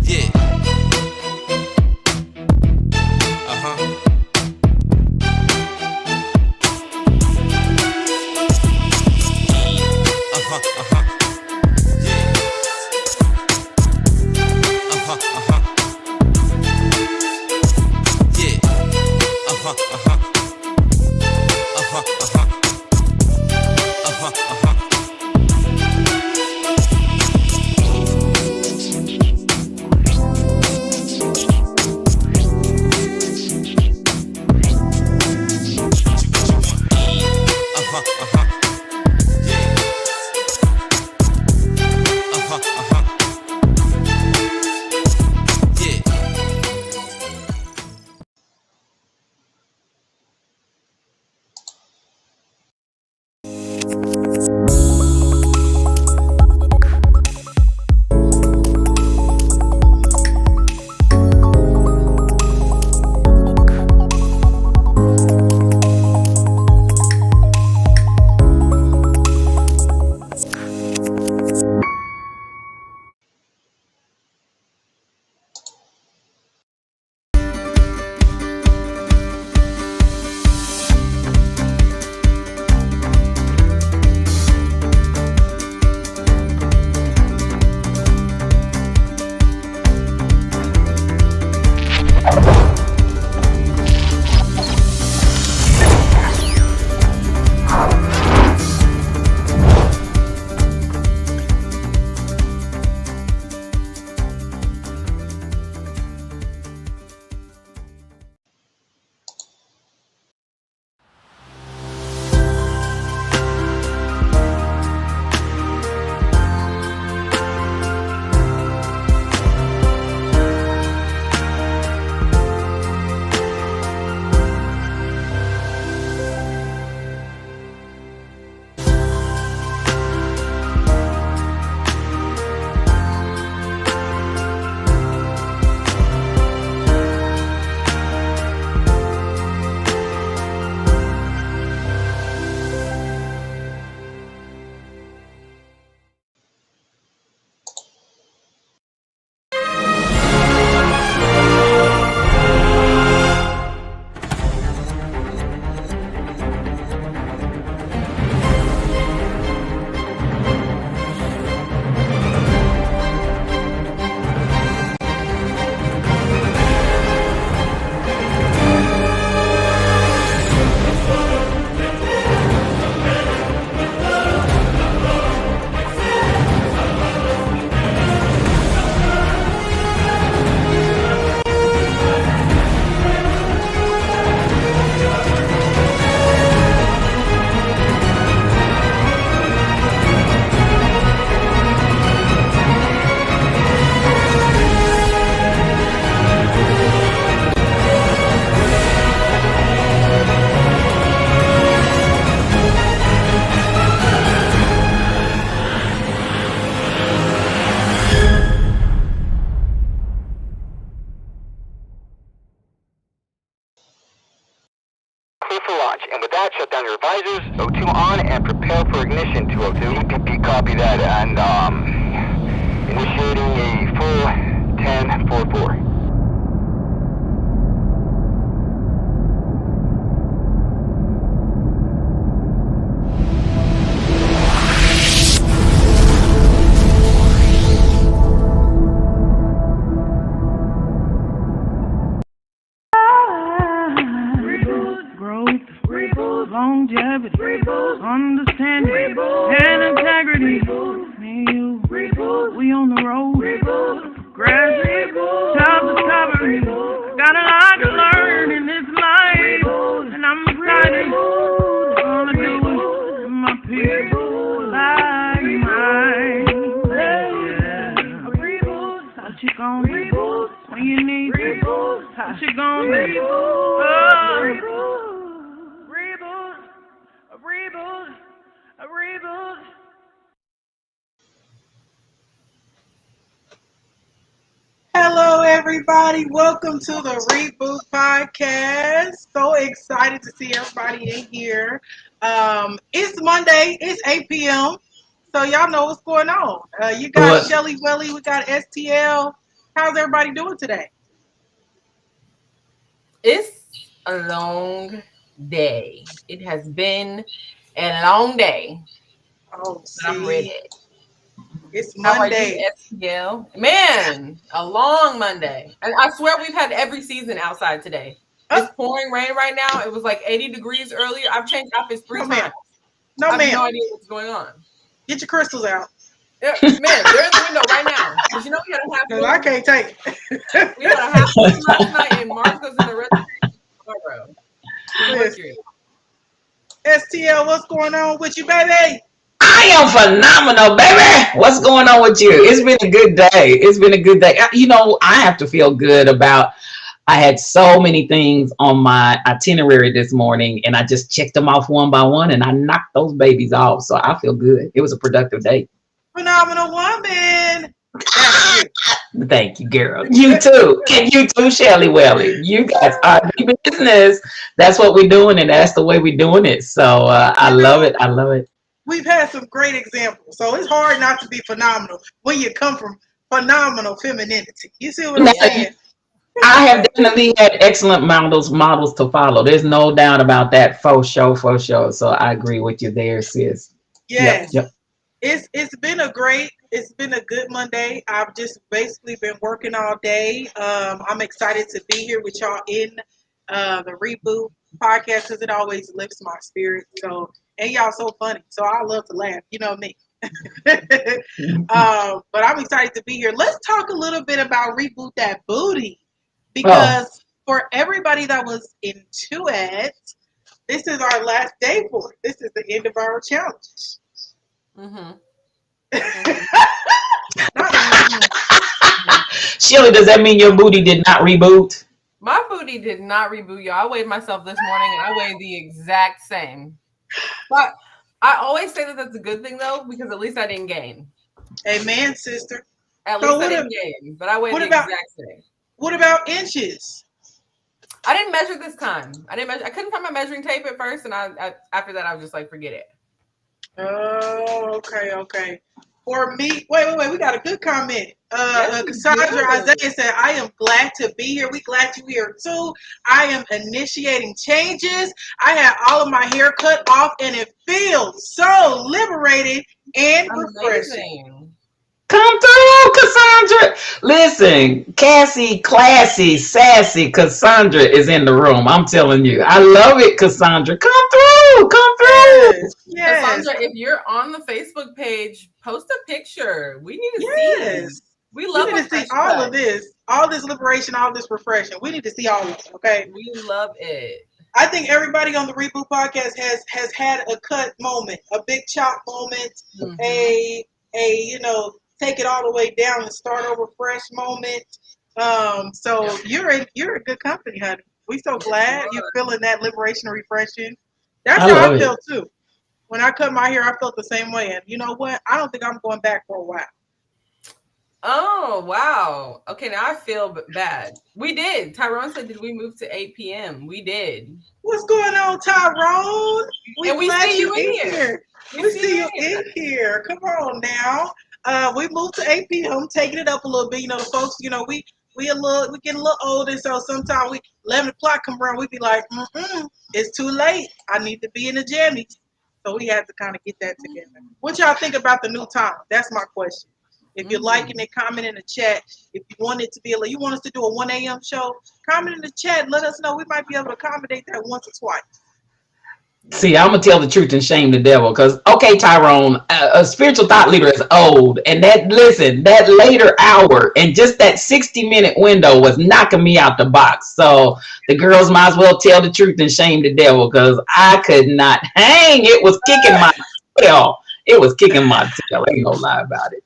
Yeah. Uh-huh. Uh-huh. Uh-huh. Yeah. Uh-huh. Uh-huh. Yeah. Uh-huh. Uh-huh. Uh-huh. Uh-huh. Uh-huh. Uh-huh. Clear for launch. And with that, shut down your visors. O2 on and prepare for ignition, 202. EPP, copy that. And, initiating a full 10-4-4. Longevity, understanding, and integrity. Me and you, we on the road. Progress, self-discovery. Got a lot to learn in this life, and I'm excited. Gonna do it with my people, like mine. What you gonna do when you need it? What you gonna do? A reboot. Hello, everybody. Welcome to the Reboot podcast. So excited to see everybody in here. It's Monday. It's 8 p.m. So y'all know what's going on. You got Shelly Welly. We got STL. How's everybody doing today? It's a long day. It has been a long day. Oh, see. I'm ready. It's Monday. How are you, STL? Man, a long Monday. And I swear we've had every season outside today. It's pouring rain right now. It was like 80 degrees earlier. I've changed outfits 3 times. No, I have no idea what's going on. Get your crystals out. Yeah, man, they're in the window right now. Because you know we had a half moon. I can't take it. We had a half moon last night, and Mars goes in the retrograde tomorrow. STL, what's going on with you, baby? I am phenomenal, baby. What's going on with you? It's been a good day. You know, I have to feel good about, I had so many things on my itinerary this morning, and I just checked them off one by one, and I knocked those babies off. So I feel good. It was a productive day. Phenomenal woman. Thank you, girl. You too. And you too, Shelly Welly. You guys are the business. That's what we're doing, and that's the way we're doing it. So I love it. We've had some great examples. So it's hard not to be phenomenal when you come from phenomenal femininity. You see what I'm saying? I have definitely had excellent models to follow. There's no doubt about that. For sure. So I agree with you there, sis. Yes. Yep. It's been a good Monday. I've just basically been working all day. I'm excited to be here with y'all in the Reboot podcast because it always lifts my spirit. So, and y'all so funny. So I love to laugh. You know me. But I'm excited to be here. Let's talk a little bit about Reboot That Booty. Because for everybody that was into it, this is our last day for it. This is the end of our challenge. Shelly, does that mean your booty did not reboot? My booty did not reboot, y'all. I weighed myself this morning, and I weighed the exact same. But I always say that that's a good thing, though, because at least I didn't gain. Amen, sister. At least I didn't gain, but I weighed the exact same. What about inches? I didn't measure this time. I couldn't find my measuring tape at first, and I after that, I was just like, forget it. Oh, okay. For me, wait. We got a good comment. Cassandra Isaiah said, I am glad to be here. We glad you're here too. I am initiating changes. I had all of my hair cut off and it feels so liberating and refreshing. Come through, Cassandra. Listen, Cassie, classy, sassy Cassandra is in the room. I'm telling you. I love it, Cassandra. Come through. Yes. Cassandra, if you're on the Facebook page, post a picture. We need to see it. We love to see all of this. All this liberation, all this refreshing. We need to see all of it, okay? We love it. I think everybody on the Reboot podcast has had a cut moment, a big chop moment, a take it all the way down and start over fresh moment. So you're in good company, honey. We so glad you're feeling that liberation and refreshing. That's how I feel too. When I cut my hair, I felt the same way. And you know what? I don't think I'm going back for a while. Oh, wow. Okay, now I feel bad. We did. Tyrone said, did we move to 8 p.m.? We did. What's going on, Tyrone? And we Glad see you in here. We see you in here. Come on now. We moved to 8 p.m. Taking it up a little bit. You know, the folks. You know, we get a little older, so sometimes 11 o'clock come around, we be like, it's too late. I need to be in the jammies. So we had to kind of get that together. What y'all think about the new time? That's my question. If you're liking it, comment in the chat. If you want it to be you want us to do a 1 a.m. show, comment in the chat and let us know. We might be able to accommodate that once or twice. See, I'm gonna tell the truth and shame the devil. Because okay, Tyrone, a spiritual thought leader is old, and that later hour and just that 60-minute window was knocking me out the box. So the girls might as well tell the truth and shame the devil, because I could not hang. It was kicking my tail. It was kicking my tail. Ain't no lie about it.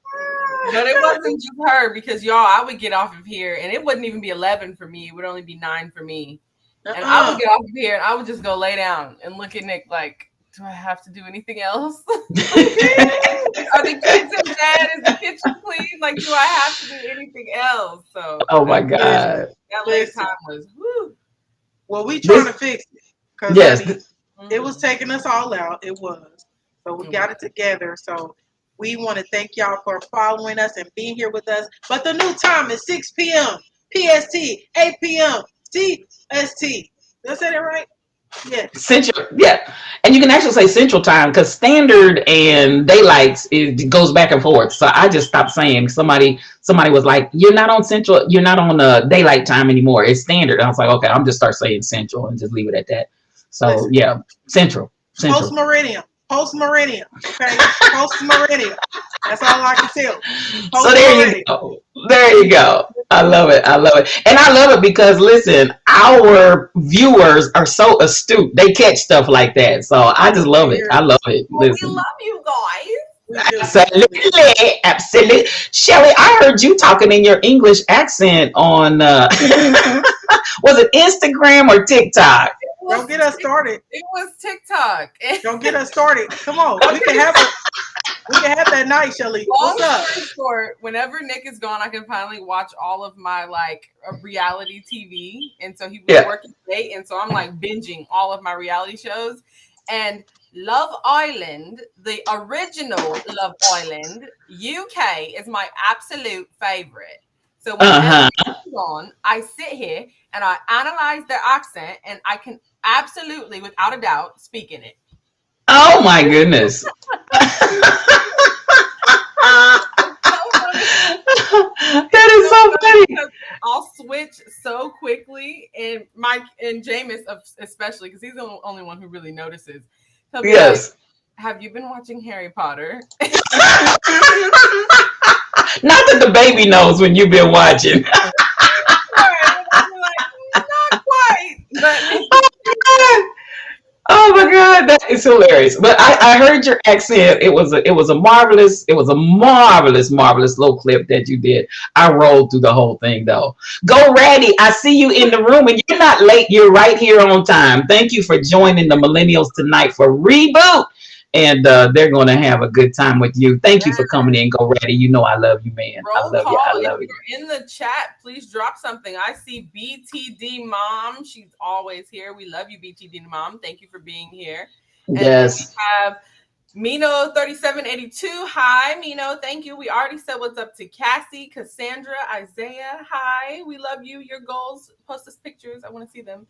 But it wasn't just her, because y'all, I would get off of here and it wouldn't even be 11 for me. It would only be 9 for me. And I would get off of here and I would just go lay down and look at Nick like, do I have to do anything else? Are the kids in bed? Is the kitchen clean? Like, do I have to do anything else? So, oh my God. That late time was, whew. Well, we trying to fix it. Because yes. It was taking us all out. It was. So we got it together. So we want to thank y'all for following us and being here with us. But the new time is 6 p.m. PST, 8 p.m. CST. Did I say that right? Yeah. Central, yeah. And you can actually say Central Time, because Standard and Daylight, it goes back and forth. So I just stopped saying. Somebody was like, you're not on Central, you're not on Daylight Time anymore. It's Standard. And I was like, okay, I'm just start saying Central and just leave it at that. So listen, yeah, Central. Post Meridian. Okay? Post Meridian. That's all I can tell. So there you go. There you go. I love it. And I love it because, listen, our viewers are so astute. They catch stuff like that. So I just love it. I love it. Well, we love you guys. Absolutely. Shelly, I heard you talking in your English accent on, was it Instagram or TikTok? Don't get us started. It was TikTok. Don't get us started. Come on. We can have that night, Shelly. What's up? Short, whenever Nick is gone, I can finally watch all of my reality TV. And so he was working late, and so I'm binging all of my reality shows. And Love Island, the original Love Island, UK is my absolute favorite. So whenever he's on, I sit here and I analyze their accent, and I can absolutely, without a doubt, speak in it. Oh my goodness. That is so funny. I'll switch so quickly, and Mike and Jameis especially, because he's the only one who really notices. He'll be like, have you been watching Harry Potter? Not that the baby knows when you've been watching. Not quite. But oh my God, that is hilarious. But I heard your accent. It was a marvelous little clip that you did. I rolled through the whole thing though. Go Ratty, I see you in the room, and you're not late. You're right here on time. Thank you for joining the millennials tonight for Reboot. And they're going to have a good time with you. Thank you for coming in. Go Ratty. You know I love you, man. I love you. I love you. If you're in the chat, please drop something. I see BTD Mom. She's always here. We love you, BTD Mom. Thank you for being here. Yes. And we have Mino 3782. Hi, Mino. Thank you. We already said what's up to Cassie, Cassandra, Isaiah. Hi. We love you. Your goals. Post us pictures. I want to see them.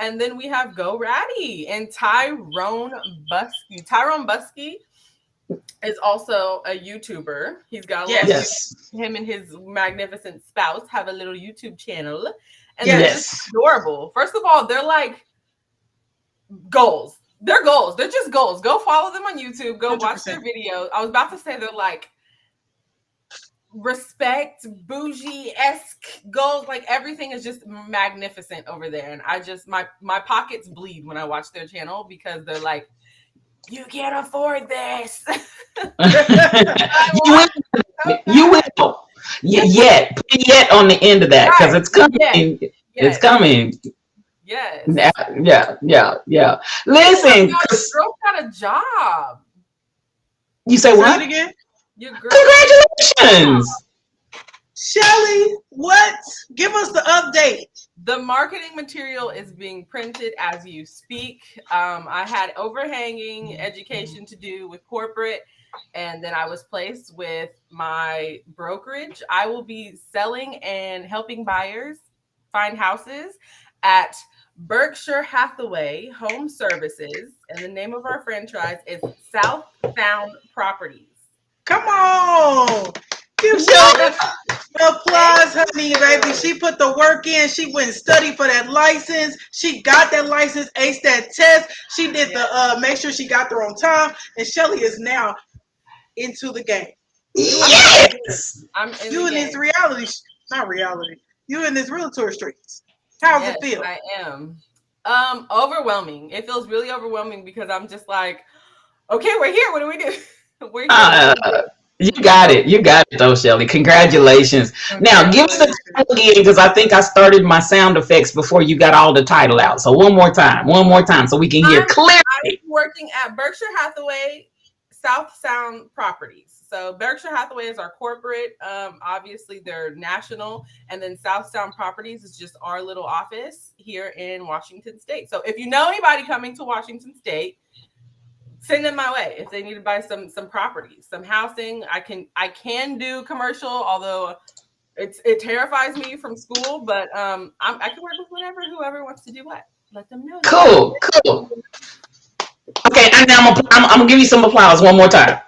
And then we have Go Ratty and Tyrone Busky. Tyrone Busky is also a YouTuber. He's got a little him and his magnificent spouse have a little YouTube channel. And they're just adorable. First of all, they're like goals. They're goals. They're just goals. Go follow them on YouTube. Go 100%. Watch their videos. I was about to say they're like respect, bougie-esque goals. Like everything is just magnificent over there. And I just my pockets bleed when I watch their channel, because they're like, you can't afford this. You will. Yet on the end of that, because it's coming. It's coming. Yes. Yeah. Listen, girl got a job. You say what? Again? Your girl. Congratulations. Shelly, what? Give us the update. The marketing material is being printed as you speak. I had overhanging education to do with corporate, and then I was placed with my brokerage. I will be selling and helping buyers find houses at Berkshire Hathaway Home Services, and the name of our franchise is South Sound Properties. Come on. Give Shelly applause, honey, baby. She put the work in. She went and studied for that license. She got that license, aced that test. She did the make sure she got there on time. And Shelly is now into the game. Yes. I'm in You the in game. this reality, not reality. You in this realtor streets. How's it feel? I am. Overwhelming. It feels really overwhelming because I'm just like, okay, we're here. What do we do? We're here. You got it. You got it, though, Shelly. Congratulations. Now, give us the title again because I think I started my sound effects before you got all the title out. So one more time, so we can hear clearly. I'm working at Berkshire Hathaway South Sound Properties. So Berkshire Hathaway is our corporate. Obviously, they're national, and then South Sound Properties is just our little office here in Washington State. So if you know anybody coming to Washington State, send them my way if they need to buy some properties, some housing. I can do commercial, although it terrifies me from school. But I can work with whoever wants to do what. Let them know. Cool. Okay, and now I'm gonna give you some applause one more time.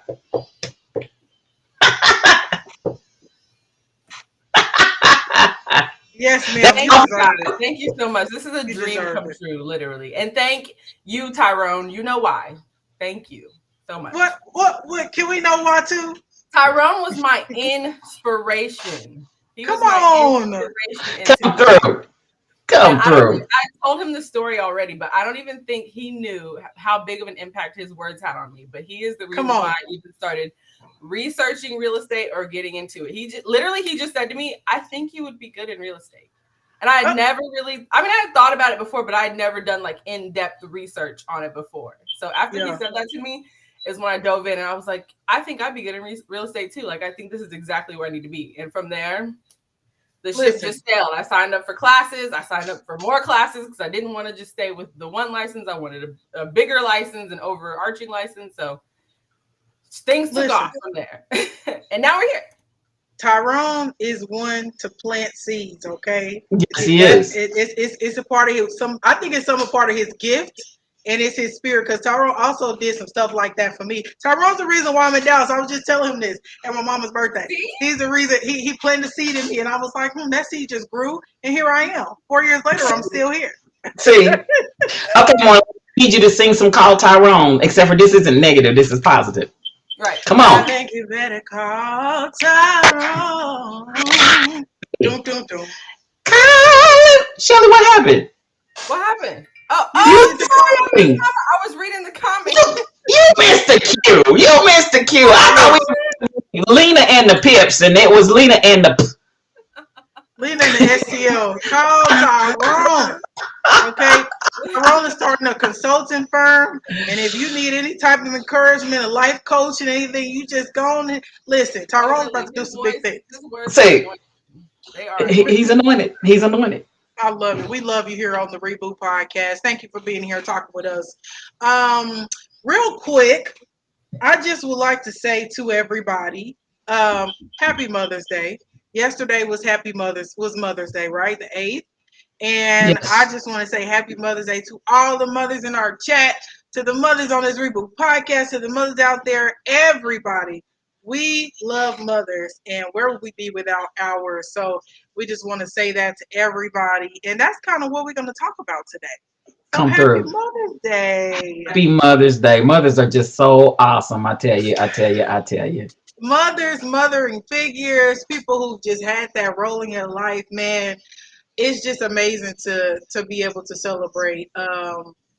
Yes, ma'am. Thank you so much. This is a dream come true, literally. And thank you, Tyrone. You know why. Thank you so much. What? Can we know why too? Tyrone was my inspiration. Come on. Come through. I told him the story already, but I don't even think he knew how big of an impact his words had on me. But he is the reason why I even started researching real estate or getting into it. He just said to me, I think you would be good in real estate. And I had never really, I had thought about it before, but I had never done like in-depth research on it before. So after he said that to me is when I dove in and I was like, I think I'd be good in real estate too. Like, I think this is exactly where I need to be. And from there, the ship just sailed. I signed up for classes. I signed up for more classes because I didn't want to just stay with the one license. I wanted a bigger license, an overarching license. So things took off from there. And now we're here. Tyrone is one to plant seeds, okay? Yes, he is. It's a part of his, I think it's some part of his gift, and it's his spirit, because Tyrone also did some stuff like that for me. Tyrone's the reason why I'm in Dallas. I was just telling him this at my mama's birthday. He's the reason he planted a seed in me, and I was like, that seed just grew, and here I am. 4 years later, I'm still here. See? Okay, I need you to sing some Call Tyrone, except for this isn't negative, this is positive. Right. Come on. I think you better call Tyrone. Dum, dum, dum. Shelly, what happened? What happened? I was reading the comments. You missed the cue. I thought we were Lena and the Pips, and it was Lena and the Lena and the STL. Call Tyrone. Okay? Tyrone is starting a consulting firm, and if you need any type of encouragement, a life coach, and anything, you just go on and listen. Tyrone's about to do some big things. See, he's anointed. He's anointed. I love it. We love you here on the Reboot podcast. Thank you for being here talking with us. Real quick, I just would like to say to everybody, Happy Mother's Day. Yesterday was Mother's Day, right? The 8th. And yes. I just want to say Happy Mother's Day to all the mothers in our chat, to the mothers on this Reboot podcast, to the mothers out there, everybody. We love mothers, and where would we be without ours? So we just want to say that to everybody. And that's kind of what we're going to talk about today. So happy Mother's Day. Happy Mother's Day. Mothers are just so awesome. I tell you. Mothers, mothering figures, people who just had that role in your life, man. It's just amazing to be able to celebrate.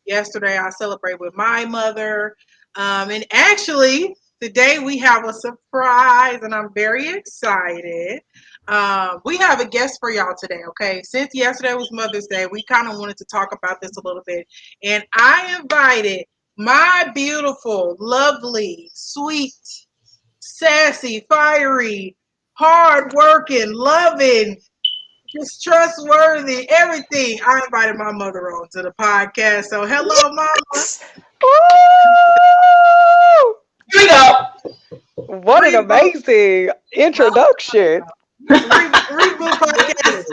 Yesterday, I celebrated with my mother. And actually, today we have a surprise, and I'm very excited. We have a guest for y'all today, okay? Since yesterday was Mother's Day, we kind of wanted to talk about this a little bit. And I invited my beautiful, lovely, sweet, sassy, fiery, hard working, loving, just trustworthy, everything. I invited my mother on to the podcast. So hello, mama. Woo! Here we go. What an Reboot, amazing introduction. Reboot podcast.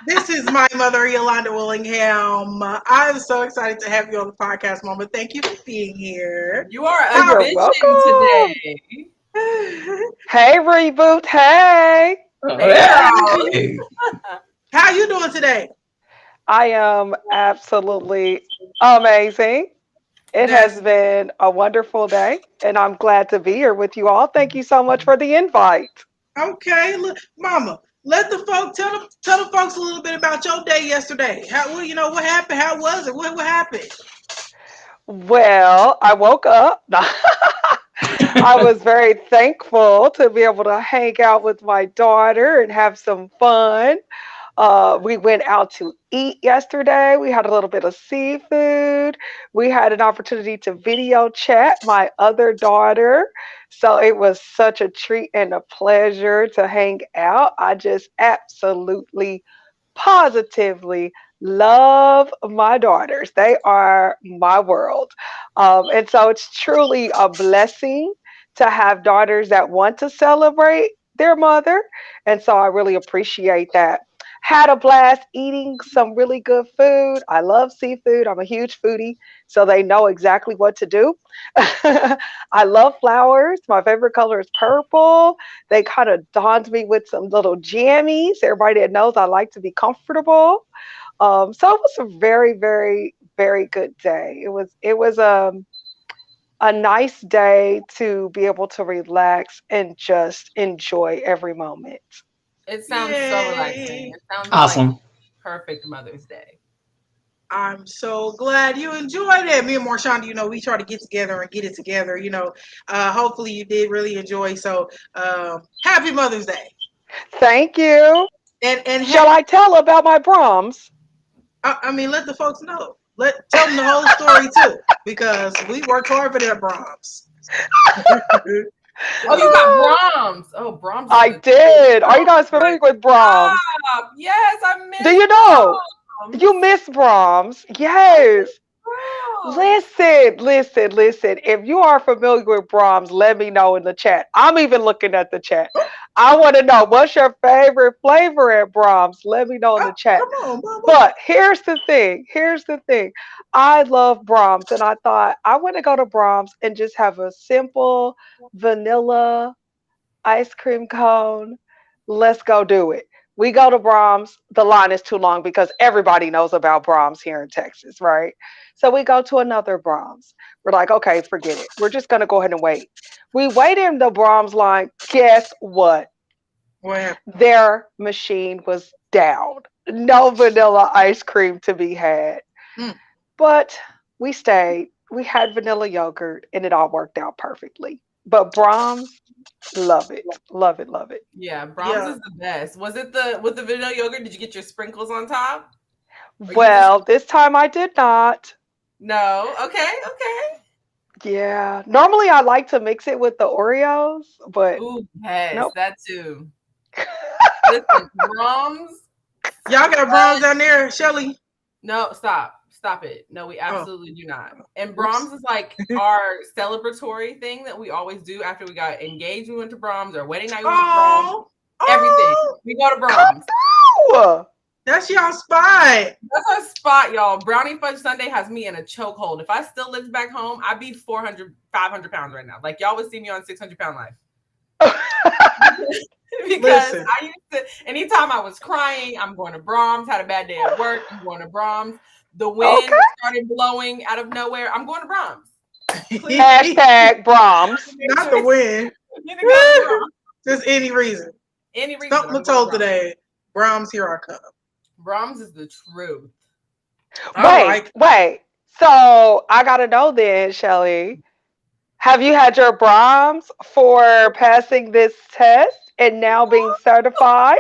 This is my mother, Yolanda Willingham. I'm so excited to have you on the podcast, Mama. Thank you for being here. You are a How, You're vision welcome. today. Hey, Reboot. Hey. Hey, Hey. how you doing today? I am absolutely amazing. It has That's been a wonderful day, and I'm glad to be here with you all. Thank you so much for the invite. okay. Look, Mama, let the folks tell the folks a little bit about your day yesterday. How well, what happened? How was it? What happened? Well, I woke up. I was very thankful to be able to hang out with my daughter and have some fun. We went out to eat yesterday. We had a little bit of seafood. We had an opportunity to video chat my other daughter. So it was such a treat and a pleasure to hang out. I just absolutely, positively love my daughters. They are my world. And so it's truly a blessing to have daughters that want to celebrate their mother. And so I really appreciate that. Had a blast eating some really good food. I love seafood. I'm a huge foodie, so they know exactly what to do. I love flowers. My favorite color is purple. They kind of donned me with some little jammies. Everybody that knows I like to be comfortable. So it was a very, very, very good day. It was a nice day to be able to relax and just enjoy every moment. it sounds so relaxing. Yay! It sounds like Awesome. perfect Mother's Day. I'm so glad you enjoyed it. Me and Marshawn, we try to get together and get it together. Hopefully you did really enjoy. So, happy Mother's Day. Thank you. And Shall I tell about my Brahms? I mean, let the folks know. Tell them the whole story too, because we worked hard for that Brahms. Oh, you got Brahms. Oh, Brahms is I the did. Are you oh guys my familiar with Brahms? God. Yes, I Do miss you know? Brahms. You miss Brahms. I miss Yes. Brahms. Listen. If you are familiar with Brahms, let me know in the chat. I'm even looking at the chat. I want to know what's your favorite flavor at Brahms. Let me know in Oh, the chat. come on, Mama. But here's the thing. Here's the thing. I love Brahms, and I thought I want to go to Brahms and just have a simple vanilla ice cream cone. Let's go do it. We go to Brahms. The line is too long because everybody knows about Brahms here in Texas, right? So we go to another Brahms. We're like, okay, forget it. We're just going to go ahead and wait. We wait in the Brahms line. Guess what? What happened? Their machine was down. No vanilla ice cream to be had. Mm. But we stayed. We had vanilla yogurt and it all worked out perfectly. But Brahms, love it. Love it. Love it. Yeah, Brahms Yeah. is the best. Was it with the vanilla yogurt? Did you get your sprinkles on top? Or you just Well, this time I did not. no? Okay. Yeah. Normally I like to mix it with the Oreos, but Ooh, yes, nope. that too. Listen, Brahms. Y'all got Brahms down there, Shelly? No, stop it. No, we Oh, absolutely do not. And oops. Brahms is like our celebratory thing that we always do after we got engaged. We went to Brahms. Our wedding night we went to Brahms. Oh, Everything oh, we go to Come Brahms. through. that's y'all spot. That's our spot, y'all. Brownie Fudge Sunday has me in a chokehold. If I still lived back home, I'd be 400, 500 pounds right now. Like y'all would see me on 600-pound life. Because Listen, I used to, anytime I was crying, I'm going to Brahms. Had a bad day at work, I'm going to Brahms. The wind Okay. started blowing out of nowhere, I'm going to Brahms. Please, Hashtag Brahms. not the win. you need to go to Brahms. Just any reason. Any reason. Something I'm was going told to Brahms. today. Brahms, here I come. Brahms is the truth. All Wait, right. wait. So I gotta know then, Shelly. Have you had your Brahms for passing this test and now being certified?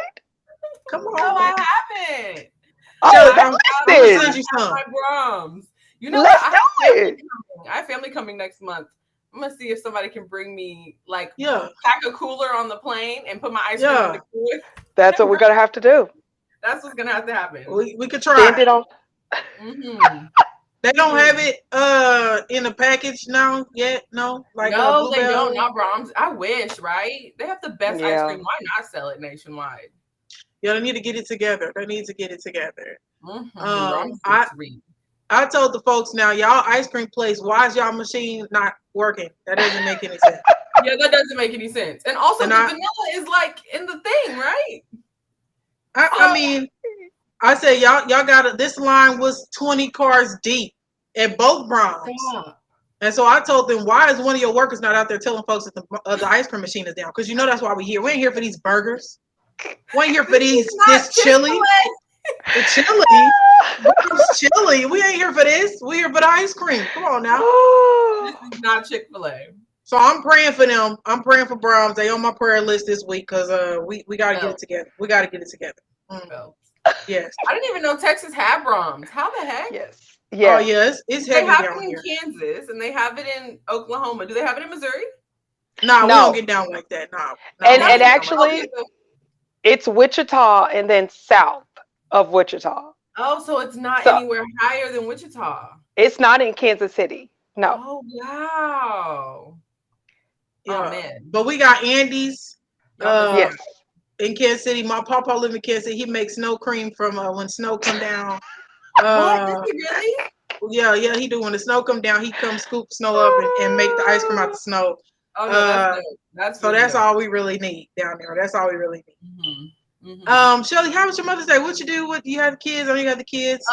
Come No, on. I haven't. Oh, Shelly, then I'm I gonna listen. send you have some. my Brahms. You know what? Let's I have do family it. coming. I have family coming next month I'm gonna see if somebody can bring me like Yeah. pack a cooler on the plane and put my ice cream in the cooler. That's what we're gonna have to do. That's what's gonna have to happen. We could try. Send it on. Mm-hmm. They don't have it in a package now yet. No, like No, they Bluebell. don't. Not Brahms. I wish, right? They have the best ice cream. Why not sell it nationwide? Yeah, they need to get it together. They need to get it together. Mm-hmm. I told the folks now, y'all ice cream place, why is y'all machine not working? That doesn't make any sense. Yeah, that doesn't make any sense. And also, the vanilla is like in the thing, right? I mean, I said y'all got it. This line was 20 cars deep at both Brahms. Yeah. And so I told them, why is one of your workers not out there telling folks that the ice cream machine is down? Because that's why we're here. We ain't here for these burgers. We ain't here for this chili. The chili. It's chili. We ain't here for this. We here for the ice cream. Come on now. This is not Chick-fil-A. So I'm praying for them. I'm praying for Brahms. They on my prayer list this week because we got to get it together. We got to get it together. Yes. I didn't even know Texas had Brahms. How the heck? Yes. Yeah. Oh, yes. It's heavy down here. They have it in Kansas and they have it in Oklahoma. Do they have it in Missouri? No, we don't get down like that. No. And actually, it's Wichita and then south of Wichita. Oh, so it's not anywhere higher than Wichita. It's not in Kansas City. No. Oh, wow. Yeah. Oh, man. But we got Andy's. Yes. In Kansas City. My papa live in Kansas City. He makes snow cream from when snow come down. What? Does he really? Yeah, he do. When the snow come down, he come scoop snow up and make the ice cream out the snow. Oh, no, that's so that's all we really need down there. That's all we really need. Mm-hmm. Shelly, how was your Mother's Day? What you do? What you have kids? You got the kids?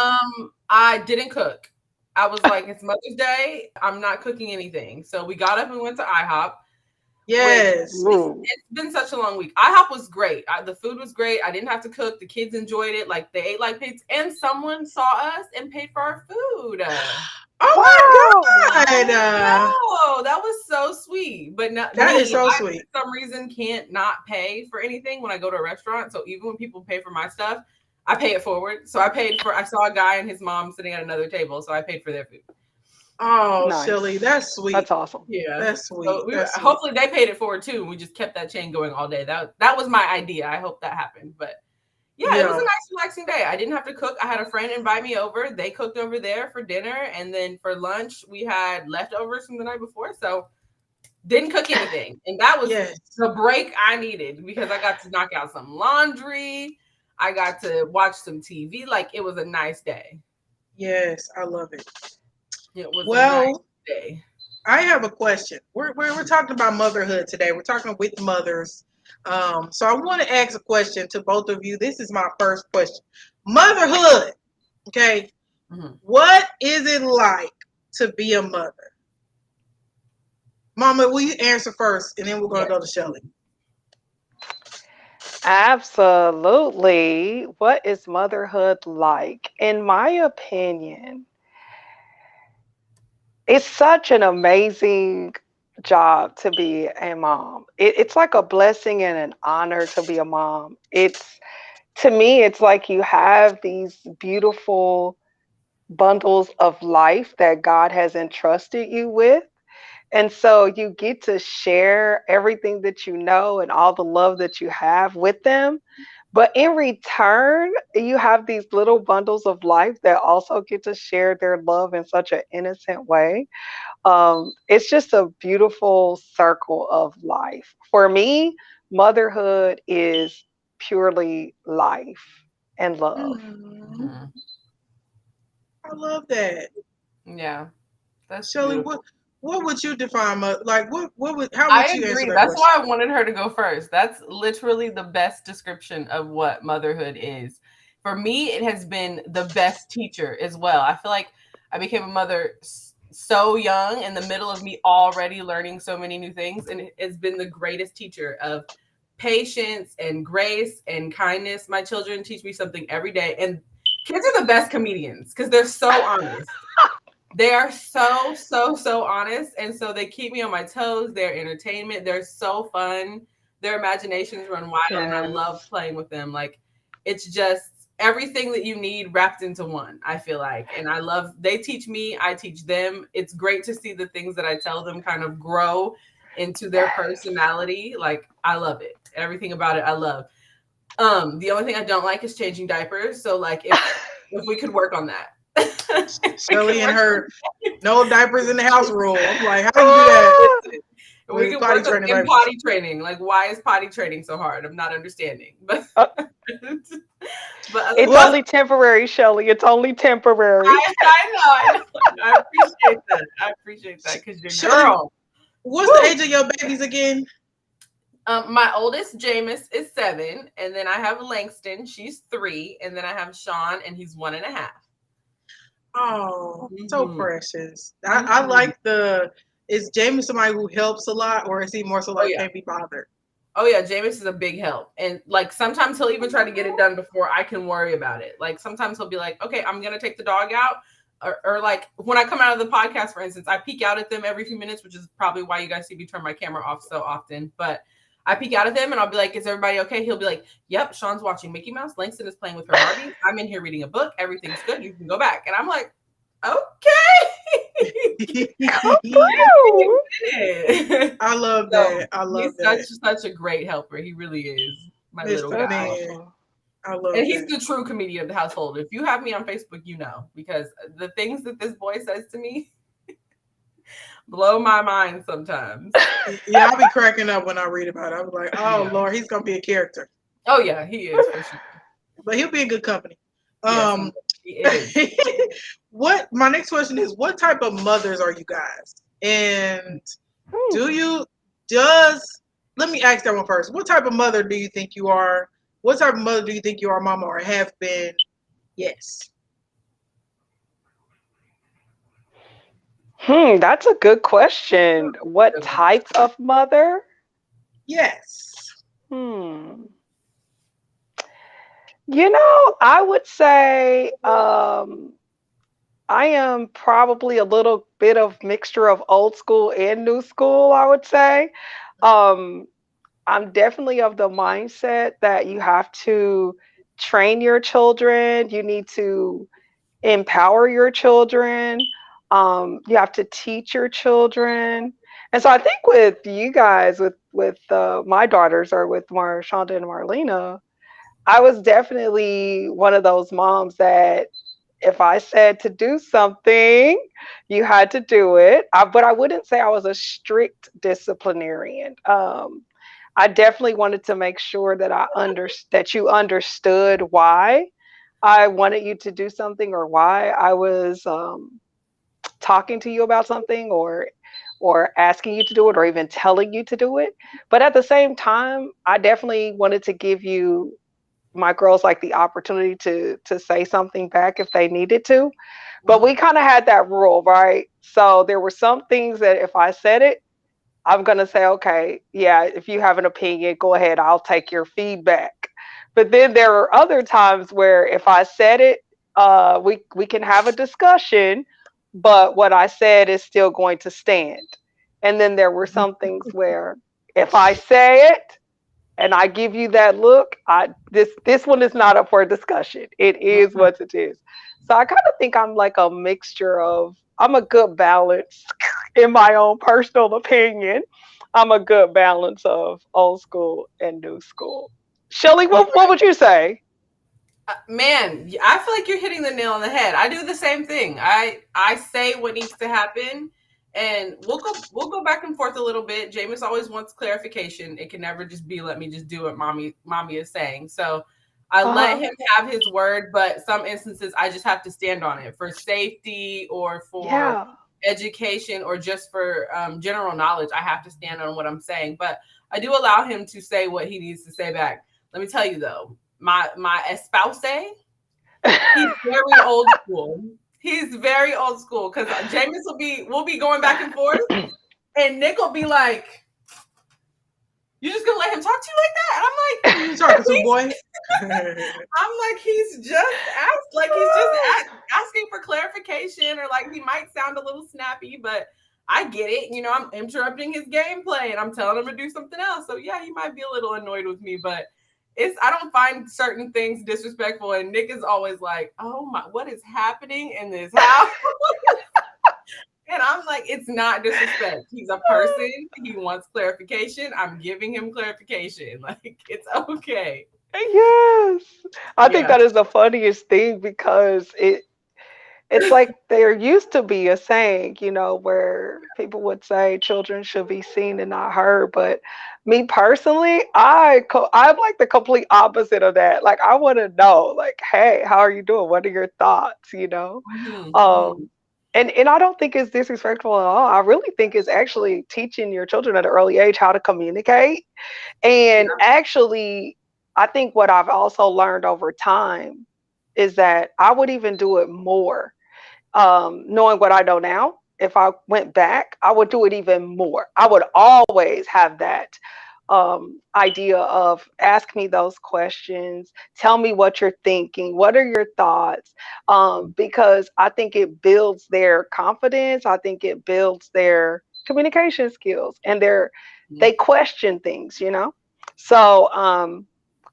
I didn't cook. I was like, it's Mother's Day. I'm not cooking anything. So we got up and went to IHOP. Yes. It's been such a long week. IHOP was great. The food was great. I didn't have to cook. The kids enjoyed it. Like they ate like pigs. And someone saw us and paid for our food. Oh my God. No, that was so sweet. But that is so sweet. For some reason can't not pay for anything when I go to a restaurant. So even when people pay for my stuff, I pay it forward. So I saw a guy and his mom sitting at another table. So I paid for their food. Oh, nice. Shelly, that's sweet. That's awesome. Yeah, that's sweet. So hopefully they paid it forward too. We just kept that chain going all day. That was my idea. I hope that happened. But yeah, it was a nice, relaxing day. I didn't have to cook. I had a friend invite me over. They cooked over there for dinner, and then for lunch we had leftovers from the night before. So didn't cook anything, and that was the break I needed because I got to knock out some laundry. I got to watch some TV. Like it was a nice day. Yes, I love it. It was a nice day. I have a question. We're talking about motherhood today. We're talking with mothers. So I want to ask a question to both of you. This is my first question. Motherhood. Okay. Mm-hmm. What is it like to be a mother? Mama, will you answer first and then we're going to go to Shelly. Absolutely. What is motherhood like? In my opinion, it's such an amazing job to be a mom. It's like a blessing and an honor to be a mom. To me, it's like you have these beautiful bundles of life that God has entrusted you with. And so you get to share everything that you know and all the love that you have with them. But in return, you have these little bundles of life that also get to share their love in such an innocent way. It's just a beautiful circle of life. For me, motherhood is purely life and love. Mm-hmm. I love that. Yeah, that's Shelly. What would you define how would you agree. That's why I wanted her to go first. That's literally the best description of what motherhood is. For me, it has been the best teacher as well. I feel like I became a mother so young in the middle of me already learning so many new things. And it's been the greatest teacher of patience and grace and kindness. My children teach me something every day. And kids are the best comedians because they're so honest. They are so honest. And so they keep me on my toes. They're entertainment. They're so fun. Their imaginations run wild. And I love playing with them. Like, it's just everything that you need wrapped into one, I feel like. And I love, they teach me, I teach them. It's great to see the things that I tell them kind of grow into their personality. Like, I love it. Everything about it, I love. The only thing I don't like is changing diapers. So like, if we could work on that. Shelly and her no diapers in the house rule. I'm like, how do you do that? We could work on potty training. Like, why is potty training so hard? I'm not understanding. But it's only temporary, Shelly. It's only temporary. I know. I appreciate that because you're Shelly, girl. What's the age of your babies again? My oldest, Jameis, is 7, and then I have Langston. She's 3, and then I have Sean, and he's 1.5. Oh, so precious. I like is Jameis somebody who helps a lot, or is he more so like can't be bothered? Oh yeah, Jameis is a big help. And like sometimes he'll even try to get it done before I can worry about it. Like sometimes he'll be like, okay, I'm gonna take the dog out. Or like when I come out of the podcast, for instance, I peek out at them every few minutes, which is probably why you guys see me turn my camera off so often. But I peek out at them and I'll be like, is everybody okay? He'll be like, yep, Sean's watching Mickey Mouse. Langston is playing with her Barbie. I'm in here reading a book. Everything's good. You can go back. And I'm like, okay. I love that. I love that. He's such a great helper. He really is. My little guy. Man. I love and he's the true comedian of the household. If you have me on Facebook, you know, because the things that this boy says to me blow my mind sometimes. Yeah, I'll be cracking up when I read about it. I was like, oh Lord, he's gonna be a character. Oh yeah, he is for sure. But he'll be in good company. Yes, he is. My next question is, what type of mothers are you guys? And let me ask that one first. What type of mother do you think you are? What type of mother do you think you are, mama, or have been? Yes. That's a good question. What type of mother? Yes. I would say I am probably a little bit of mixture of old school and new school, I would say. I'm definitely of the mindset that you have to train your children. You need to empower your children. You have to teach your children. And so I think with you guys, with my daughters, or with Shonda and Marlena, I was definitely one of those moms that if I said to do something, you had to do it. But I wouldn't say I was a strict disciplinarian. I definitely wanted to make sure that that you understood why I wanted you to do something, or why I was talking to you about something, or asking you to do it, or even telling you to do it. But at the same time, I definitely wanted to give you, my girls, like the opportunity to say something back if they needed to. But we kind of had that rule, right? So there were some things that if I said it, I'm going to say, okay, yeah, if you have an opinion, go ahead, I'll take your feedback. But then there are other times where if I said it, we can have a discussion, but what I said is still going to stand. And then there were some things where if I say it and I give you that look, this one is not up for a discussion. It is what it is. So I kind of think I'm like a mixture of, I'm a good balance in my own personal opinion. I'm a good balance of old school and new school. Shelly, what would you say? Man, I feel like you're hitting the nail on the head. I do the same thing. I say what needs to happen, and we'll go back and forth a little bit. Jameis always wants clarification. It can never just be let me just do what mommy is saying. So I let him have his word, but some instances I just have to stand on it for safety or for education or just for general knowledge. I have to stand on what I'm saying, but I do allow him to say what he needs to say back. Let me tell you though, my espouse, he's very old school. He's very old school because Jameis we'll be going back and forth, and Nick will be like, "You just gonna let him talk to you like that?" And I'm like, "You talking to, boy?" I'm like, he's just asking for clarification, or like he might sound a little snappy, but I get it. You know, I'm interrupting his gameplay and I'm telling him to do something else. So yeah, he might be a little annoyed with me, but I don't find certain things disrespectful, and Nick is always like, "Oh my, what is happening in this house?" And I'm like, it's not disrespect. He's a person. He wants clarification. I'm giving him clarification. Like, it's okay. Yes. I think Yeah. that is the funniest thing because it's like there used to be a saying, where people would say children should be seen and not heard. But me personally, I'm like the complete opposite of that. Like I want to know, like, hey, how are you doing? What are your thoughts? Mhm, mhm. Um, and I don't think it's disrespectful at all. I really think it's actually teaching your children at an early age how to communicate. And Yeah. actually, I think what I've also learned over time is that I would even do it more, knowing what I know now. If I went back, I would do it even more. I would always have that idea of ask me those questions, tell me what you're thinking, what are your thoughts, because I think it builds their confidence. I think it builds their communication skills, and they question things. So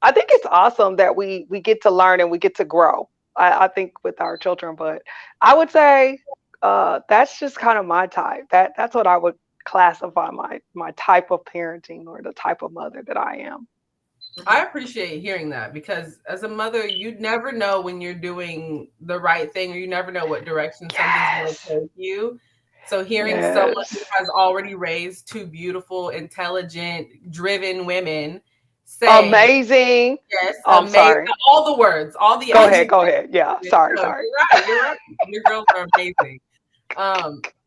I think it's awesome that we get to learn and we get to grow. I think with our children, but I would say that's just kind of my type. That's what I would classify my type of parenting or the type of mother that I am. I appreciate hearing that because as a mother, you never know when you're doing the right thing, or you never know what direction something's going to Yes. take you. So hearing someone who Yes. has already raised two beautiful, intelligent, driven women say, Amazing. yes, Oh, I'm amazing, sorry. all the words, all the Go ahead. adjectives. Go ahead. Yeah. Sorry. No, Sorry. you're right. You're right. Your girls are amazing.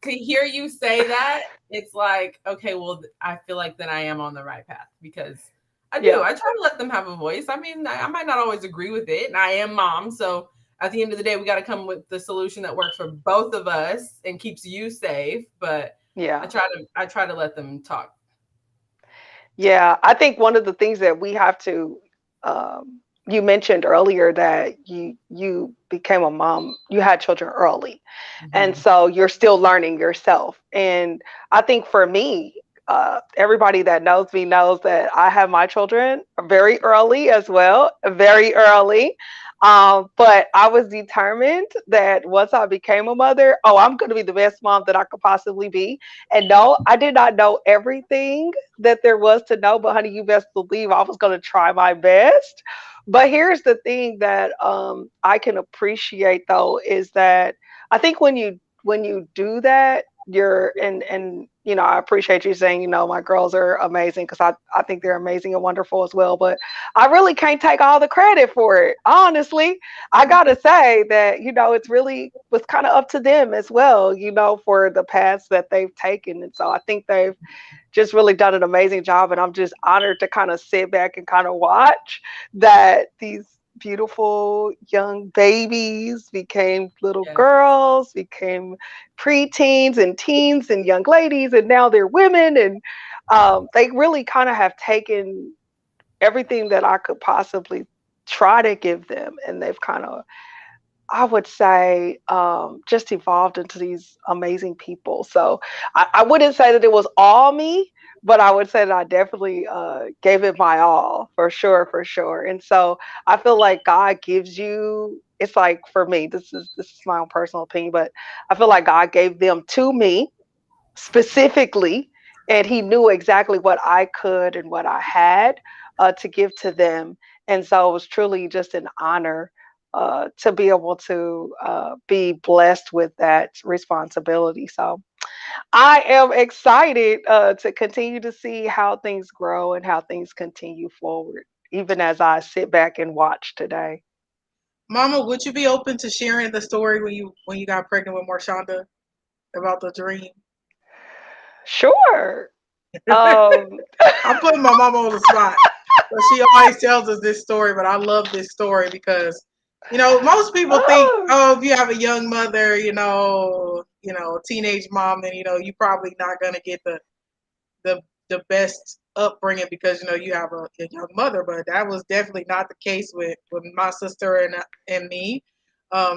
To hear you say that, it's like, okay, well, I feel like then I am on the right path because I do. Yeah. I try to let them have a voice. I mean, I might not always agree with it, and I am mom, so at the end of the day, we got to come with the solution that works for both of us and keeps you safe. But Yeah. I try to let them talk. Yeah, I think one of the things that we have to, you mentioned earlier that you became a mom, you had children early, and Mhm. so you're still learning yourself. And I think for me, everybody that knows me knows that I have my children very early as well, very early. But I was determined that once I became a mother, oh, I'm going to be the best mom that I could possibly be. And no, I did not know everything that there was to know, but honey, you best believe I was going to try my best. But here's the thing that I can appreciate though is that I think when you do that, you're and I appreciate you saying my girls are amazing because I think they're amazing and wonderful as well. But I really can't take all the credit for it. Honestly, I gotta say that it's really was kind of up to them as well. For the paths that they've taken, and so I think they've just really done an amazing job. And I'm just honored to kind of sit back and kind of watch that these beautiful young babies became little Yes. girls, became preteens and teens and young ladies, and now they're women. And they really kind of have taken everything that I could possibly try to give them, and they've kind of, I would say, just evolved into these amazing people. So I wouldn't say that it was all me, but I would say that I definitely gave it my all, for sure, for sure. And so I feel like God gives you. It's like for me, this is my own personal opinion, but I feel like God gave them to me specifically, and He knew exactly what I could and what I had to give to them. And so it was truly just an honor to be able to be blessed with that responsibility. So I am excited to continue to see how things grow and how things continue forward, even as I sit back and watch today. Mama, would you be open to sharing the story when you got pregnant with Marshonda about the dream? Sure. Um, I'm putting my mama on the spot, but she always tells us this story. But I love this story because, most people think, oh, oh, if you have a young mother, teenage mom, then you probably not gonna get the the best upbringing because you have a young mother. But that was definitely not the case with my sister and me.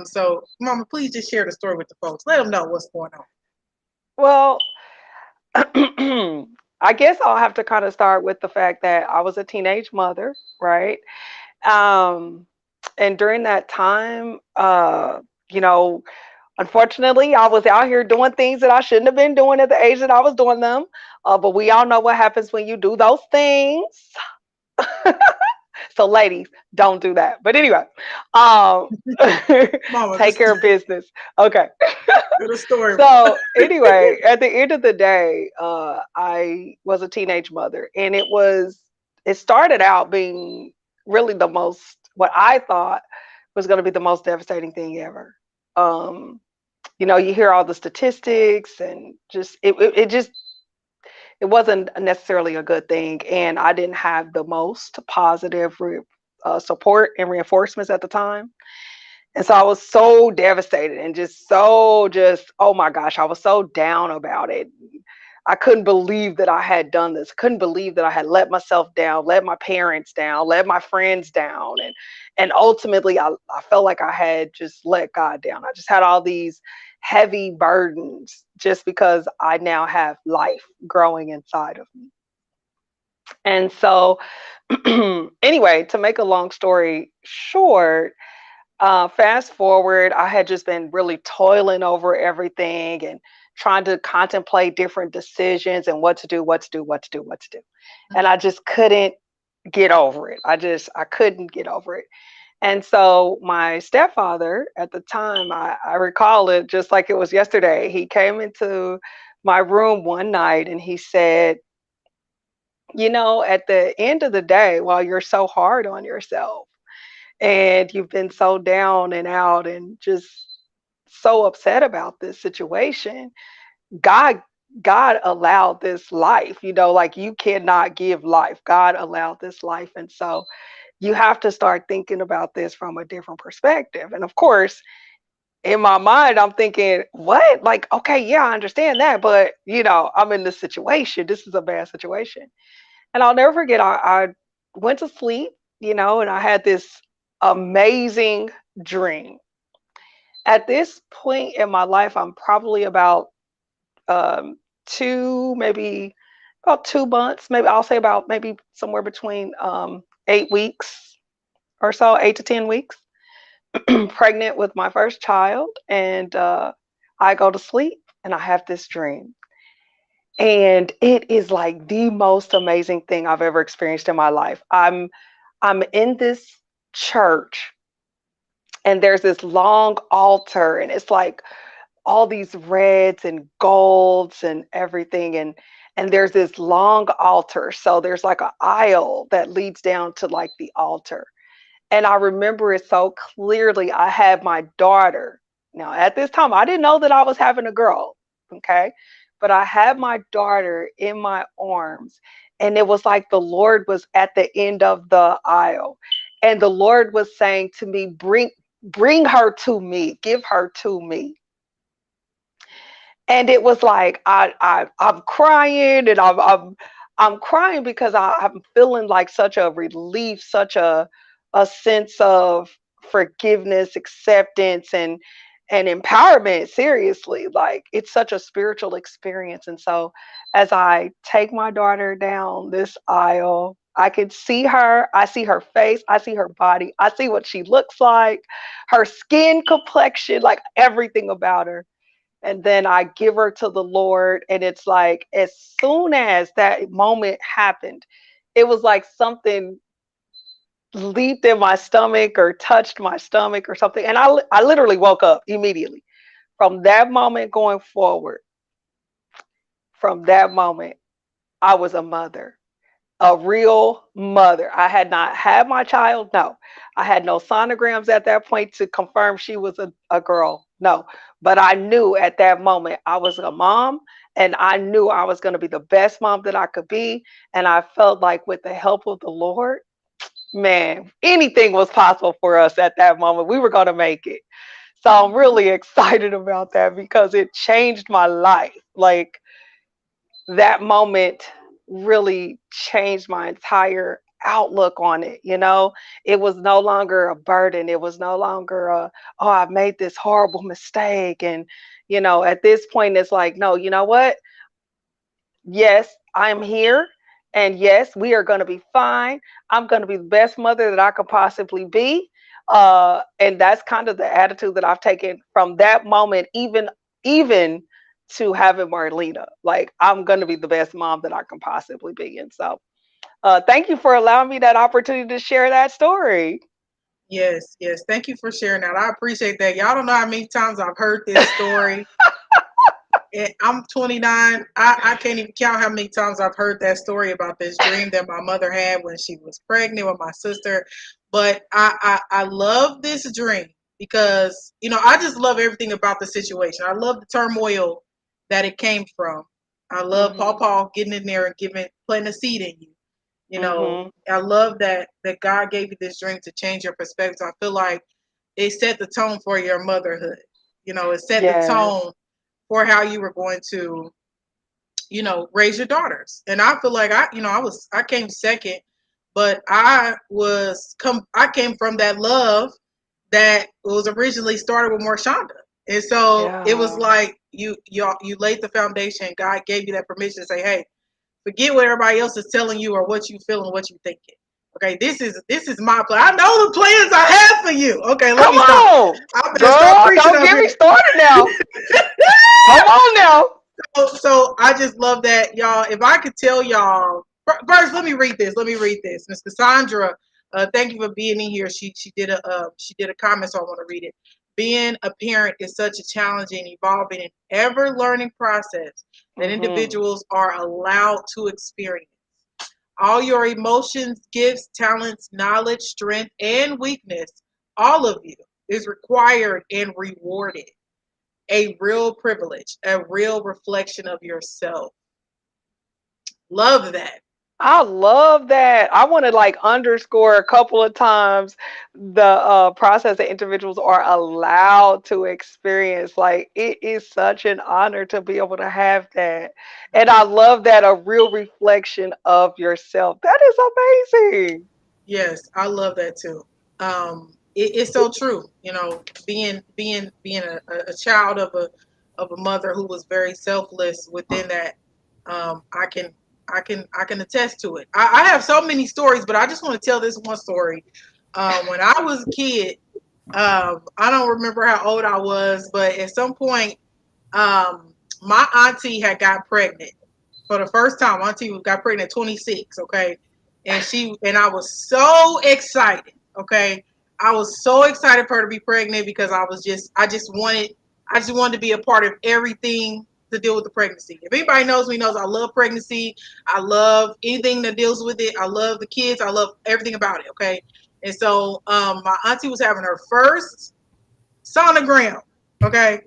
So, Mama, please just share the story with the folks. Let them know what's going on. well, I guess I'll have to kind of start with the fact that I was a teenage mother, right? Um, and during that time, you know, unfortunately, I was out here doing things that I shouldn't have been doing at the age that I was doing them. But we all know what happens when you do those things. So, ladies, don't do that. But anyway, um, Mama, take just care of business. Okay. tell the story, Mama. So anyway, at the end of the day, I was a teenage mother, and it started out being really the most what I thought was going to be the most devastating thing ever. Um, you hear all the statistics, and just it just it wasn't necessarily a good thing, and I didn't have the most positive support and reinforcements at the time. And so I was so devastated and just oh my gosh, I was so down about it. I couldn't believe that I had done this. Couldn't believe that I had let myself down, let my parents down, let my friends down. And ultimately I felt like I had just let God down. I just had all these heavy burdens just because I now have life growing inside of me. And so anyway, to make a long story short, fast forward, I had just been really toiling over everything and trying to contemplate different decisions and what to do, what to do, what to do, what to do. And I just couldn't get over it. I couldn't get over it. And so my stepfather at the time, I recall it just like it was yesterday. He came into my room one night and he said, at the end of the day, while you're so hard on yourself, and you've been so down and out and just so upset about this situation, god god allowed this life, like you cannot give life. God allowed this life, and so you have to start thinking about this from a different perspective. And of course, in my mind, I'm thinking, what? Like, okay, yeah, I understand that, but I'm in this situation. This is a bad situation. And I'll never forget, I went to sleep, and I had this amazing dream. At this point in my life, I'm probably about um, maybe about 2 months, maybe I'll say about maybe somewhere between 8 weeks or so, 8 to 10 weeks, pregnant with my first child. And I go to sleep and I have this dream. And it is like the most amazing thing I've ever experienced in my life. I'm in this church, and there's this long altar, and it's like all these reds and golds and everything, and there's this long altar. So there's like an aisle that leads down to like the altar. And I remember it so clearly. I had my daughter. Now, at this time, I didn't know that I was having a girl, okay? But I had my daughter in my arms, and it was like the Lord was at the end of the aisle. And the Lord was saying to me, bring her to me, give her to me. And it was like I'm crying, and I'm crying because I'm feeling like such a relief, such a sense of forgiveness, acceptance, and empowerment. Seriously, like it's such a spiritual experience. And so as I take my daughter down this aisle, I can see her. I see her face. I see her body. I see what she looks like, her skin complexion, like everything about her. And then I give her to the Lord. And it's like, as soon as that moment happened, it was like something leaped in my stomach or touched my stomach or something. And I literally woke up immediately. From that moment going forward, from that moment, I was a mother, a real mother. I had not had my child. No, I had no sonograms at that point to confirm she was a girl. No, but I knew at that moment I was a mom, and I knew I was going to be the best mom that I could be. And I felt like with the help of the Lord, man, anything was possible for us at that moment. We were going to make it. So I'm really excited about that because it changed my life. Like that moment really changed my entire outlook on it. It was no longer a burden. It was no longer oh, I've made this horrible mistake. And at this point, it's like, no, you know what? yes, I'm here. And yes, we are going to be fine. I'm going to be the best mother that I could possibly be. And that's kind of the attitude that I've taken from that moment, even to having Marlena. Like, I'm going to be the best mom that I can possibly be. And so, thank you for allowing me that opportunity to share that story. Yes, yes. Thank you for sharing that. I appreciate that. Y'all don't know how many times I've heard this story. And I'm 29. I can't even count how many times I've heard that story about this dream that my mother had when she was pregnant with my sister. But I love this dream because, I just love everything about the situation. I love the turmoil that it came from. I love Hmm. Paul getting in there and planting a seed in you. Hmm. I love that God gave you this dream to change your perspective. I feel like it set the tone for your motherhood. It set the Yes. tone for how you were going to, raise your daughters. And I feel like I came second, but I came from that love that was originally started with Marshonda. And so it was Yeah. like you laid the foundation. God gave you that permission to say, "Hey, forget what everybody else is telling you or what you feeling, what you thinking. Okay, this is my plan. I know the plans I have for you. Okay, let Come me stop. on, I better stop girl. preaching Don't up get here. me started now. Come on now. So I just love that, y'all. If I could tell y'all first, let me read this. Miss Cassandra, thank you for being in here. She did a comment, so I want to read it. Being a parent is such a challenging, evolving, and ever learning process that Hmm. individuals are allowed to experience. All your emotions, gifts, talents, knowledge, strength, and weakness, all of you, is required and rewarded. A real privilege, a real reflection of yourself. Love that. I love that. I want to like underscore a couple of times the process that individuals are allowed to experience. Like, it is such an honor to be able to have that. And I love that, a real reflection of yourself. That is amazing. Yes, I love that too. It's so true. Being a child of a mother who was very selfless within that. I can attest to it. I have so many stories, but I just want to tell this one story. When I was a kid, I don't remember how old I was, but at some point, my auntie had got pregnant for the first time. Auntie got pregnant at 26. Okay, and I was so excited. Okay, I was so excited for her to be pregnant because I just wanted to be a part of everything to deal with the pregnancy. If anybody knows me, knows I love pregnancy. I love anything that deals with it. I love the kids. I love everything about it. Okay, and so my auntie was having her first sonogram. Okay,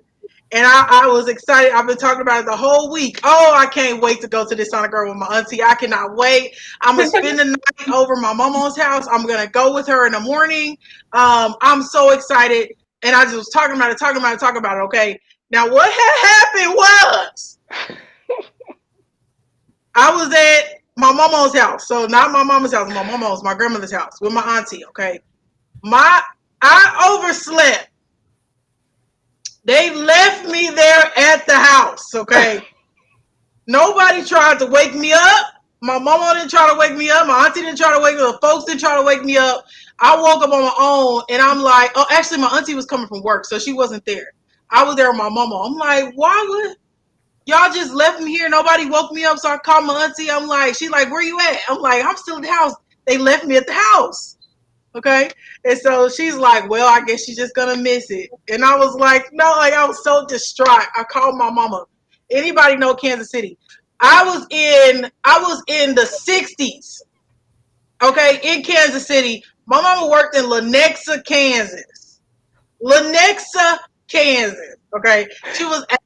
and I was excited. I've been talking about it the whole week. Oh, I can't wait to go to this sonogram with my auntie. I cannot wait. I'm gonna spend the night over my mama's house. I'm gonna go with her in the morning. I'm so excited. And I just was talking about it, talking about it, talking about it. Okay. Now what had happened was I was at my mama's house. So not my mama's house, my grandmother's house with my auntie. Okay. I overslept. They left me there at the house. Okay. Nobody tried to wake me up. My mama didn't try to wake me up. My auntie didn't try to wake me up. The folks didn't try to wake me up. I woke up on my own and I'm like, oh, actually, my auntie was coming from work, so she wasn't there. I was there with my mama. I'm like, why would y'all just left me here? Nobody woke me up, so I called my auntie. I'm like, she's like, where you at? I'm like, I'm still at the house. They left me at the house. Okay. And so she's like, well, I guess she's just gonna miss it. And I was like, no, like I was so distraught. I called my mama. Anybody know Kansas City? I was in the 60s. Okay, in Kansas City. My mama worked in Lenexa, Kansas. Lenexa, Kansas. Okay. She was at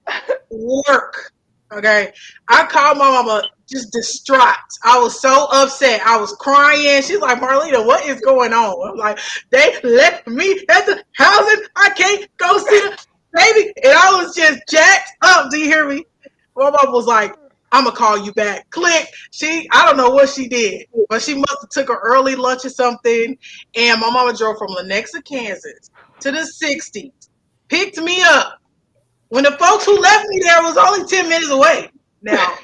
work. Okay. I called my mama just distraught. I was so upset. I was crying. She's like, Marlena, what is going on? I'm like, they left me at the house and I can't go see the baby. And I was just jacked up. Do you hear me? My mama was like, I'm gonna call you back. Click. I don't know what she did, but she must have took her early lunch or something. And my mama drove from Lenexa, Kansas to the 60s, picked me up when the folks who left me there was only 10 minutes away. Now,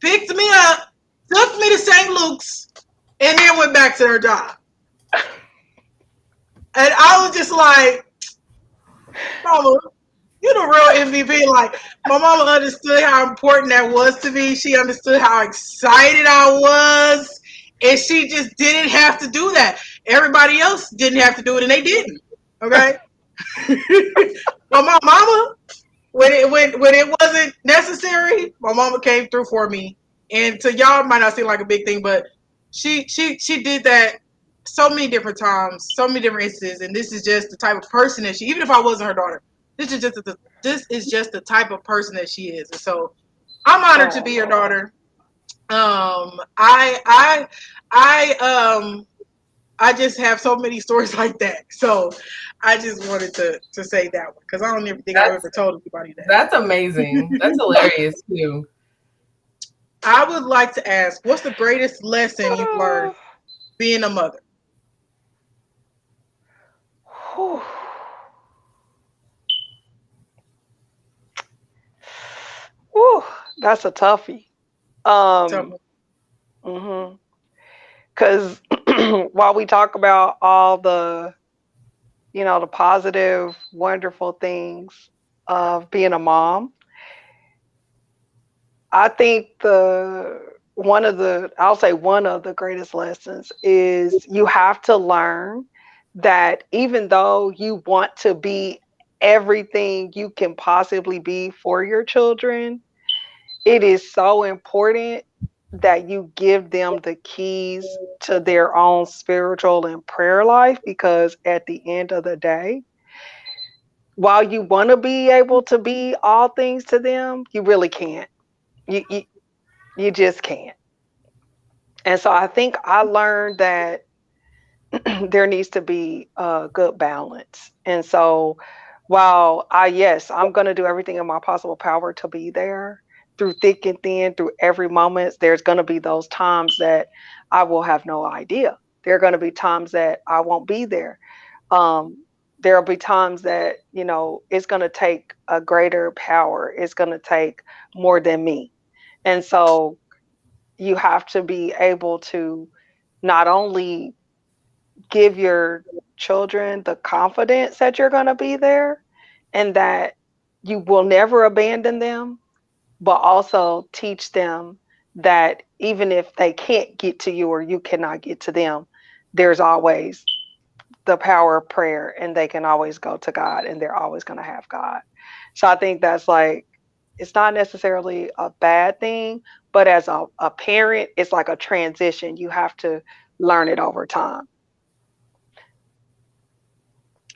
picked me up, took me to St. Luke's, and then went back to her job. And I was just like, Mama, you the real MVP. Like, my mama understood how important that was to me. She understood how excited I was. And she just didn't have to do that. Everybody else didn't have to do it, and they didn't. Okay? But my mama, when it wasn't necessary, my mama came through for me. And to y'all, it might not seem like a big thing, but she did that so many different times, so many different instances. And this is just the type of person that she. Even if I wasn't her daughter, this is just the type of person that she is. And so I'm honored to be your daughter. I just have so many stories like that. So I just wanted to say that one because I don't even think I've ever told anybody that. That's amazing. That's hilarious too. I would like to ask, what's the greatest lesson you've learned being a mother? Whew, that's a toughie. Tell me. Because while we talk about all the, the positive, wonderful things of being a mom, I think one of the greatest lessons is you have to learn that even though you want to be everything you can possibly be for your children, it is so important that you give them the keys to their own spiritual and prayer life, because at the end of the day, while you want to be able to be all things to them, you really can't. You just can't. And so I think I learned that there needs to be a good balance. And so while I'm going to do everything in my possible power to be there through thick and thin, through every moment, there's going to be those times that I will have no idea. There are going to be times that I won't be there. There'll be times that, it's going to take a greater power. It's going to take more than me. And so you have to be able to not only give your children the confidence that you're going to be there and that you will never abandon them, but also teach them that even if they can't get to you or you cannot get to them, there's always the power of prayer and they can always go to God and they're always going to have God. So I think that's like, it's not necessarily a bad thing, but as a parent, it's like a transition. You have to learn it over time.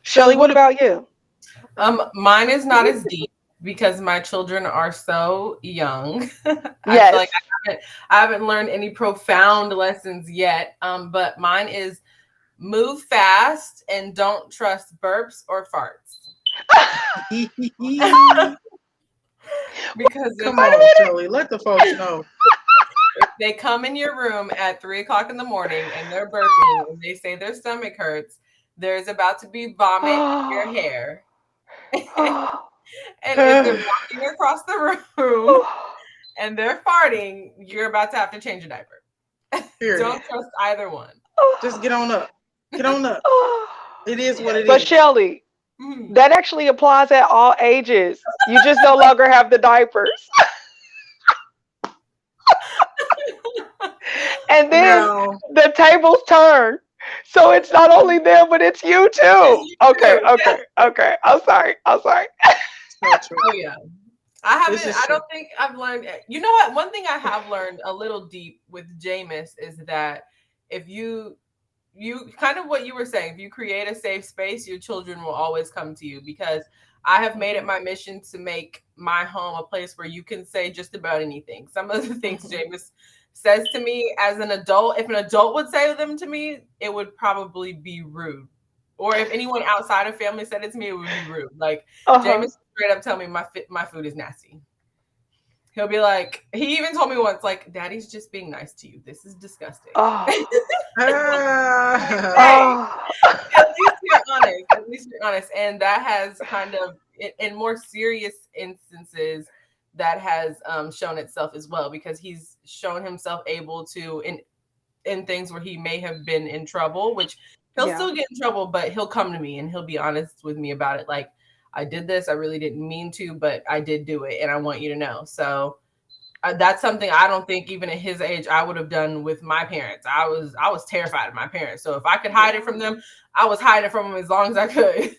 Shelly, what about you? Mine is not as deep because my children are so young. I Yes. feel like I haven't learned any profound lessons yet. But mine is move fast and don't trust burps or farts. Because Come on, Shirley, let the folks know. If they come in your room at 3:00 in the morning and they're burping and they say their stomach hurts, there's about to be vomit in your hair. And if they're walking across the room and they're farting, you're about to have to change a diaper. Don't trust either one. Just get on up. Get on up. It is what it is. But Shelly, that actually applies at all ages. You just no longer have the diapers. And then the tables turn. So it's not only them, but it's you too. Okay. I'm sorry. Oh yeah. I don't think I've learned. You know what? One thing I have learned a little deep with Jameis is that if you kind of what you were saying, if you create a safe space, your children will always come to you, because I have made it my mission to make my home a place where you can say just about anything. Some of the things Jameis says to me as an adult, if an adult would say them to me, it would probably be rude. Or if anyone outside of family said it to me, it would be rude. Like Jameis straight up tell me my food is nasty. He'll be like, he even told me once, like, Daddy's just being nice to you. This is disgusting. Hey, at least you're honest. And that has kind of, in more serious instances, that has shown itself as well, because he's shown himself able to in things where he may have been in trouble, which he'll still get in trouble, but he'll come to me and he'll be honest with me about it. Like, I did this, I really didn't mean to, but I did do it, and I want you to know. So that's something I don't think even at his age I would have done with my parents. I was terrified of my parents, so if I could hide it from them, I was hiding from them as long as I could.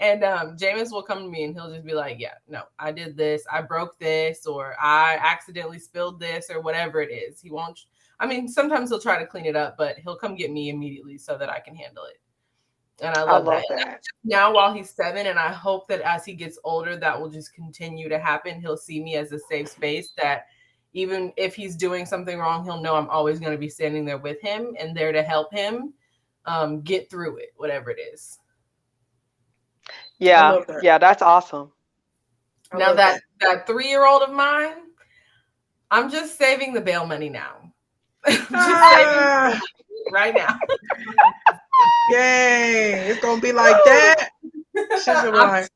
And Jameis will come to me and he'll just be like, yeah, no, I did this, I broke this, or I accidentally spilled this, or whatever it is. He won't, I mean, sometimes he'll try to clean it up, but he'll come get me immediately so that I can handle it. And I love that. Now while he's 7, and I hope that as he gets older, that will just continue to happen. He'll see me as a safe space that even if he's doing something wrong, he'll know I'm always going to be standing there with him and there to help him get through it, whatever it is. Yeah, yeah, that's awesome. Now that 3-year-old of mine, I'm just saving the bail money now. Just saving right now. Yay! It's gonna be like that. She's like,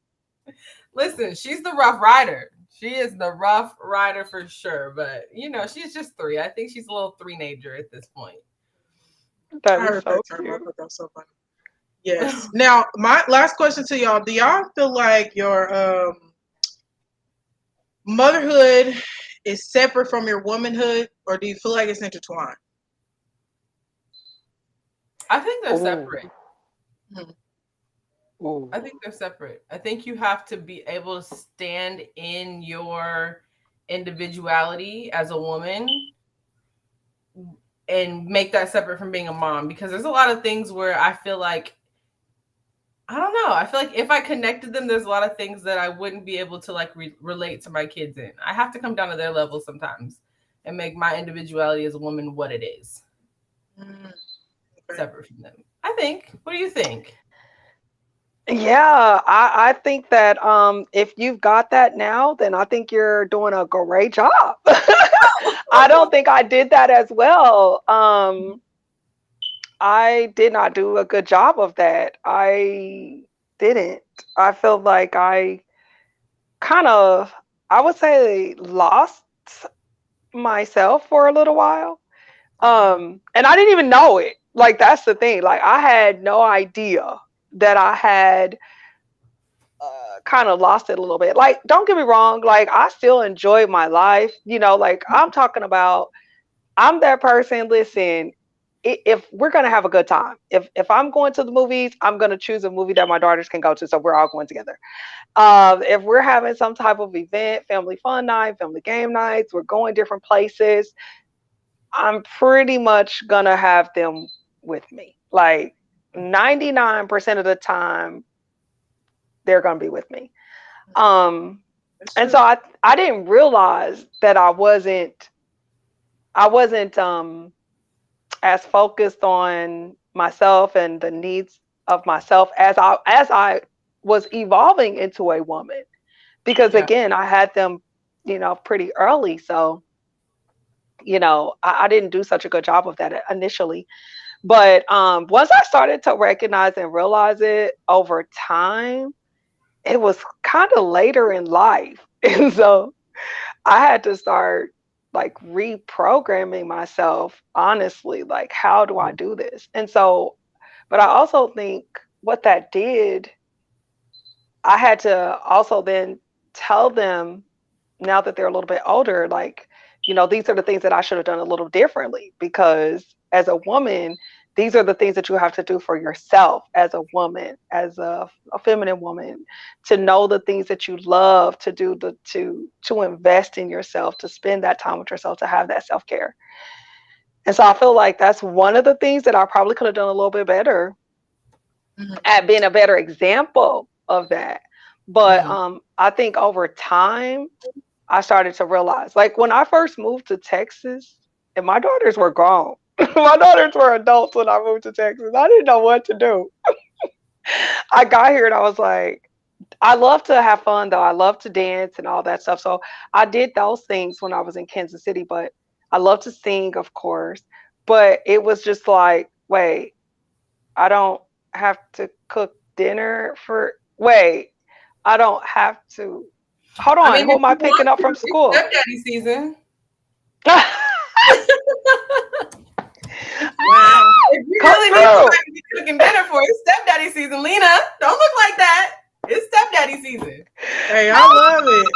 listen, she's the rough rider. She is the rough rider for sure. But you know, she's just 3. I think she's a little 3-nager at this point. That is so cute. That's so funny. Yes. Now, my last question to y'all: do y'all feel like your motherhood is separate from your womanhood, or do you feel like it's intertwined? I think they're separate. Ooh. I think they're separate. I think you have to be able to stand in your individuality as a woman and make that separate from being a mom, because there's a lot of things where I feel like, I don't know, I feel like if I connected them, there's a lot of things that I wouldn't be able to like relate to my kids in. I have to come down to their level sometimes and make my individuality as a woman what it is. Separate from them, I think. What do you think? Yeah, I think that if you've got that now, then I think you're doing a great job. I don't think I did that as well. I did not do a good job of that. I didn't. I feel like I kind of, I would say, lost myself for a little while. And I didn't even know it. Like, that's the thing. Like, I had no idea that I had kind of lost it a little bit. Like, don't get me wrong. Like, I still enjoy my life. You know, like, I'm talking about, I'm that person. Listen, if we're going to have a good time, if I'm going to the movies, I'm going to choose a movie that my daughters can go to, so we're all going together. If we're having some type of event, family fun night, family game nights, we're going different places, I'm pretty much going to have them with me. Like, 99% of the time, they're going to be with me. And so I didn't realize that I wasn't as focused on myself and the needs of myself as I was evolving into a woman, because again, I had them, you know, pretty early. So, you know, I didn't do such a good job of that initially. But once I started to recognize and realize it over time, it was kind of later in life. And so I had to start like reprogramming myself, honestly, like, how do I do this? And so, but I also think what that did, I had to also then tell them, now that they're a little bit older, like, you know, these are the things that I should have done a little differently, because as a woman, these are the things that you have to do for yourself as a woman, as a feminine woman, to know the things that you love, to do, to invest in yourself, to spend that time with yourself, to have that self-care. And so I feel like that's one of the things that I probably could have done a little bit better at being a better example of that. But I think over time, I started to realize, like, when I first moved to Texas, and my daughters were grown. My daughters were adults when I moved to Texas. I didn't know what to do. I got here and I was like, I love to have fun though. I love to dance and all that stuff. So I did those things when I was in Kansas City, but I love to sing, of course. But it was just like, wait, I don't have to cook dinner I don't have to Hold on. I mean, Who if am I you picking want up to, from it's school? stepdaddy season. Wow. If you Come really need through. somebody to be cooking dinner for, it's stepdaddy season. Lena, don't look like that. It's stepdaddy season. Hey, I love it.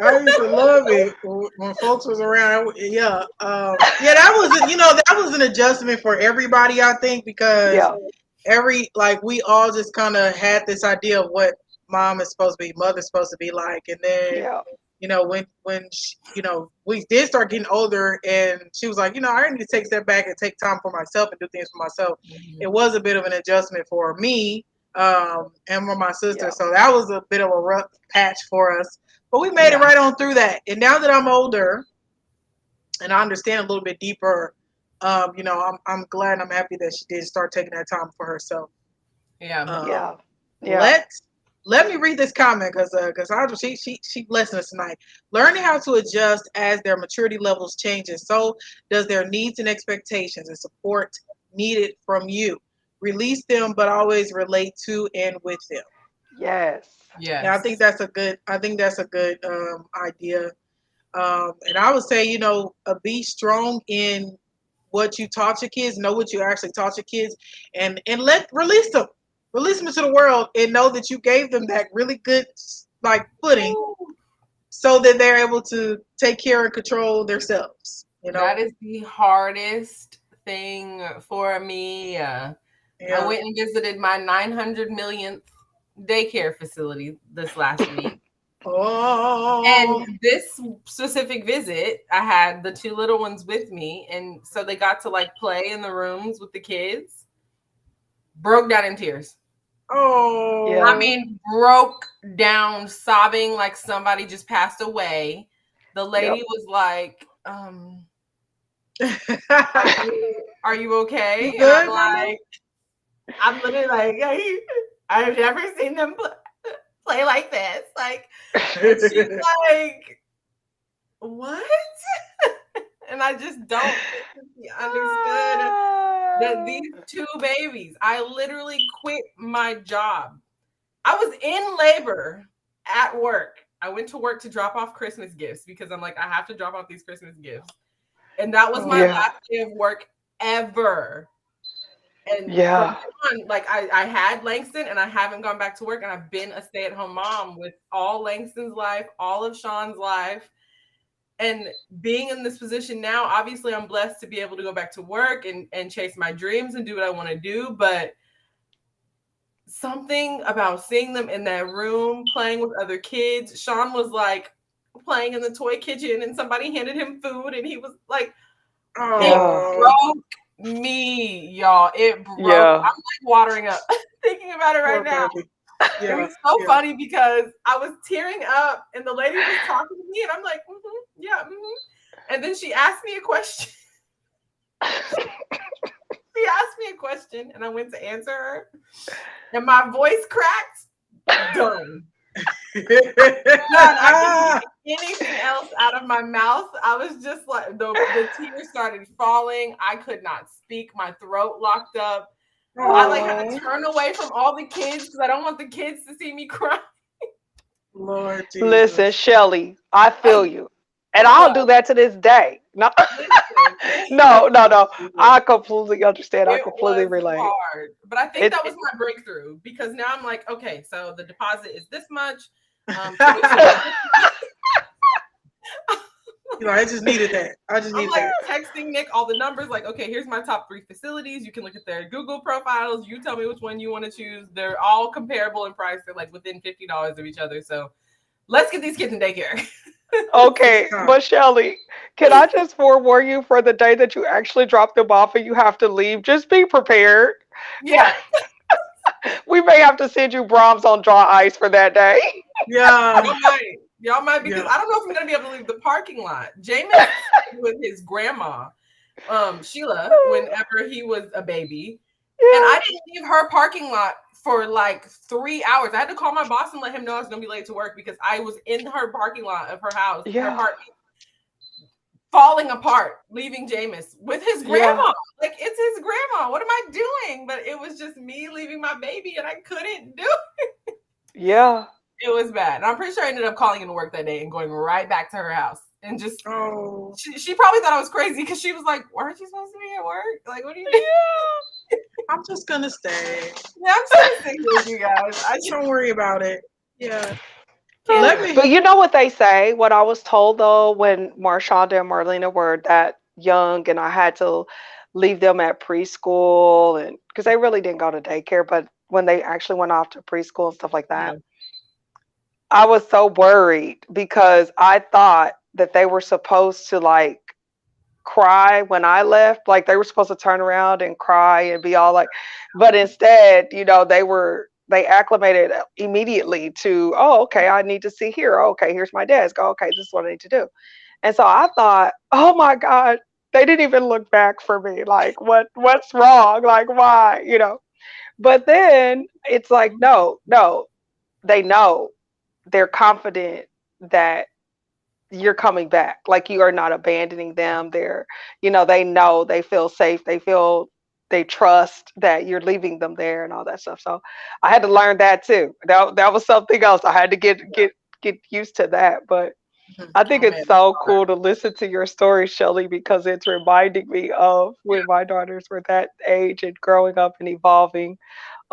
I used to love it when folks was around. Yeah, that was an adjustment for everybody. I think because Yeah. we all just kind of had this idea of what mom is supposed to be, mother's supposed to be like, and then Yeah. we did start getting older, and she was like, I need to take a step back and take time for myself and do things for myself. It was a bit of an adjustment for me, and for my sister. Yeah. So that was a bit of a rough patch for us, but we made it Yeah. right on through that. And now that I'm older and I understand a little bit deeper, I'm glad and I'm happy that she did start taking that time for herself. Yeah. Yeah. Yeah. Let me read this comment because she blessing us tonight. Learning how to adjust as their maturity levels changes. So does their needs and expectations and support needed from you. Release them, but always relate to and with them. Yes. Yes. And I think that's a good. Idea. And I would say, be strong in what you taught your kids. Know what you actually taught your kids, and release them into the world, and know that you gave them that really good footing, so that they're able to take care and control themselves. That is the hardest thing for me. I went and visited my 900 millionth daycare facility this last week. And this specific visit, I had the two little ones with me, and so they got to play in the rooms with the kids. Broke down in tears. Oh, Yeah. I mean, broke down, sobbing like somebody just passed away. The lady was like, are you okay? You good, and I'm literally like, I've never seen them play like this. And she's like, what? And I just don't think that she understood that these two babies, I literally quit my job. I was in labor at work. I went to work to drop off Christmas gifts because I'm like, I have to drop off these Christmas gifts. And that was my last day of work ever. And from then on, I had Langston and I haven't gone back to work, and I've been a stay-at-home mom with all Langston's life, all of Sean's life. And being in this position now, obviously I'm blessed to be able to go back to work and chase my dreams and do what I want to do. But something about seeing them in that room playing with other kids. Sean was playing in the toy kitchen and somebody handed him food and he was like, it broke me, y'all. It broke. Yeah. I'm watering up thinking about it right now. It was so funny because I was tearing up and the lady was talking to me and I'm like, and then she asked me a question. She asked me a question and I went to answer her and my voice cracked. Done. I couldn't get anything else out of my mouth. I was just like, the tears started falling. I could not speak. My throat locked up. I had to turn away from all the kids because I don't want the kids to see me cry. Lord Jesus. Listen, Shelly, I feel you. And I'll do that to this day. No, no. I completely understand. I completely relate. Hard, but I think that was my breakthrough because now I'm like, okay, so the deposit is this much. I just needed that. I'm texting Nick all the numbers. Okay, here's my top 3 facilities. You can look at their Google profiles. You tell me which one you want to choose. They're all comparable in price. They're within $50 of each other. So let's get these kids in daycare. Okay, but Shelly, can I just forewarn you for the day that you actually drop them off and you have to leave? Just be prepared. Yeah. We may have to send you Brahms on dry ice for that day. Yeah. Y'all might because I don't know if I'm gonna be able to leave the parking lot. Jameis with his grandma, Sheila, whenever he was a baby. And I didn't leave her parking lot for 3 hours. I had to call my boss and let him know I was gonna be late to work because I was in her parking lot of her house, her apartment, falling apart, leaving Jameis with his grandma. It's his grandma. What am I doing? But it was just me leaving my baby and I couldn't do it. Yeah. It was bad. And I'm pretty sure I ended up calling into work that day and going right back to her house. And just, Oh, she probably thought I was crazy because she was like, weren't you supposed to be at work? Like, what are you doing? I'm just gonna stay. Yeah, I'm just going to stay with you guys. Don't worry about it. Yeah. Can't Let do it. me. But you know what they say? What I was told though, when Marshonda and Marlena were that young, and I had to leave them at preschool, and because they really didn't go to daycare, but when they actually went off to preschool and stuff like that, Yeah. I was so worried because I thought that they were supposed to like cry when I left. Like they were supposed to turn around and cry and be all like, but instead, they acclimated immediately to, oh, okay, I need to see here. Oh, okay, here's my desk. Oh, okay, this is what I need to do. And so I thought, oh my God, they didn't even look back for me. Like, what's wrong? Like, why? But then it's like, no, they know, they're confident that you're coming back. Like you are not abandoning them. They know, they feel safe. They trust that you're leaving them there and all that stuff. So I had to learn that too. That was something else. I had to get used to that. But I think Oh, it's man. so cool to listen to your story, Shelly, because it's reminding me of when my daughters were that age and growing up and evolving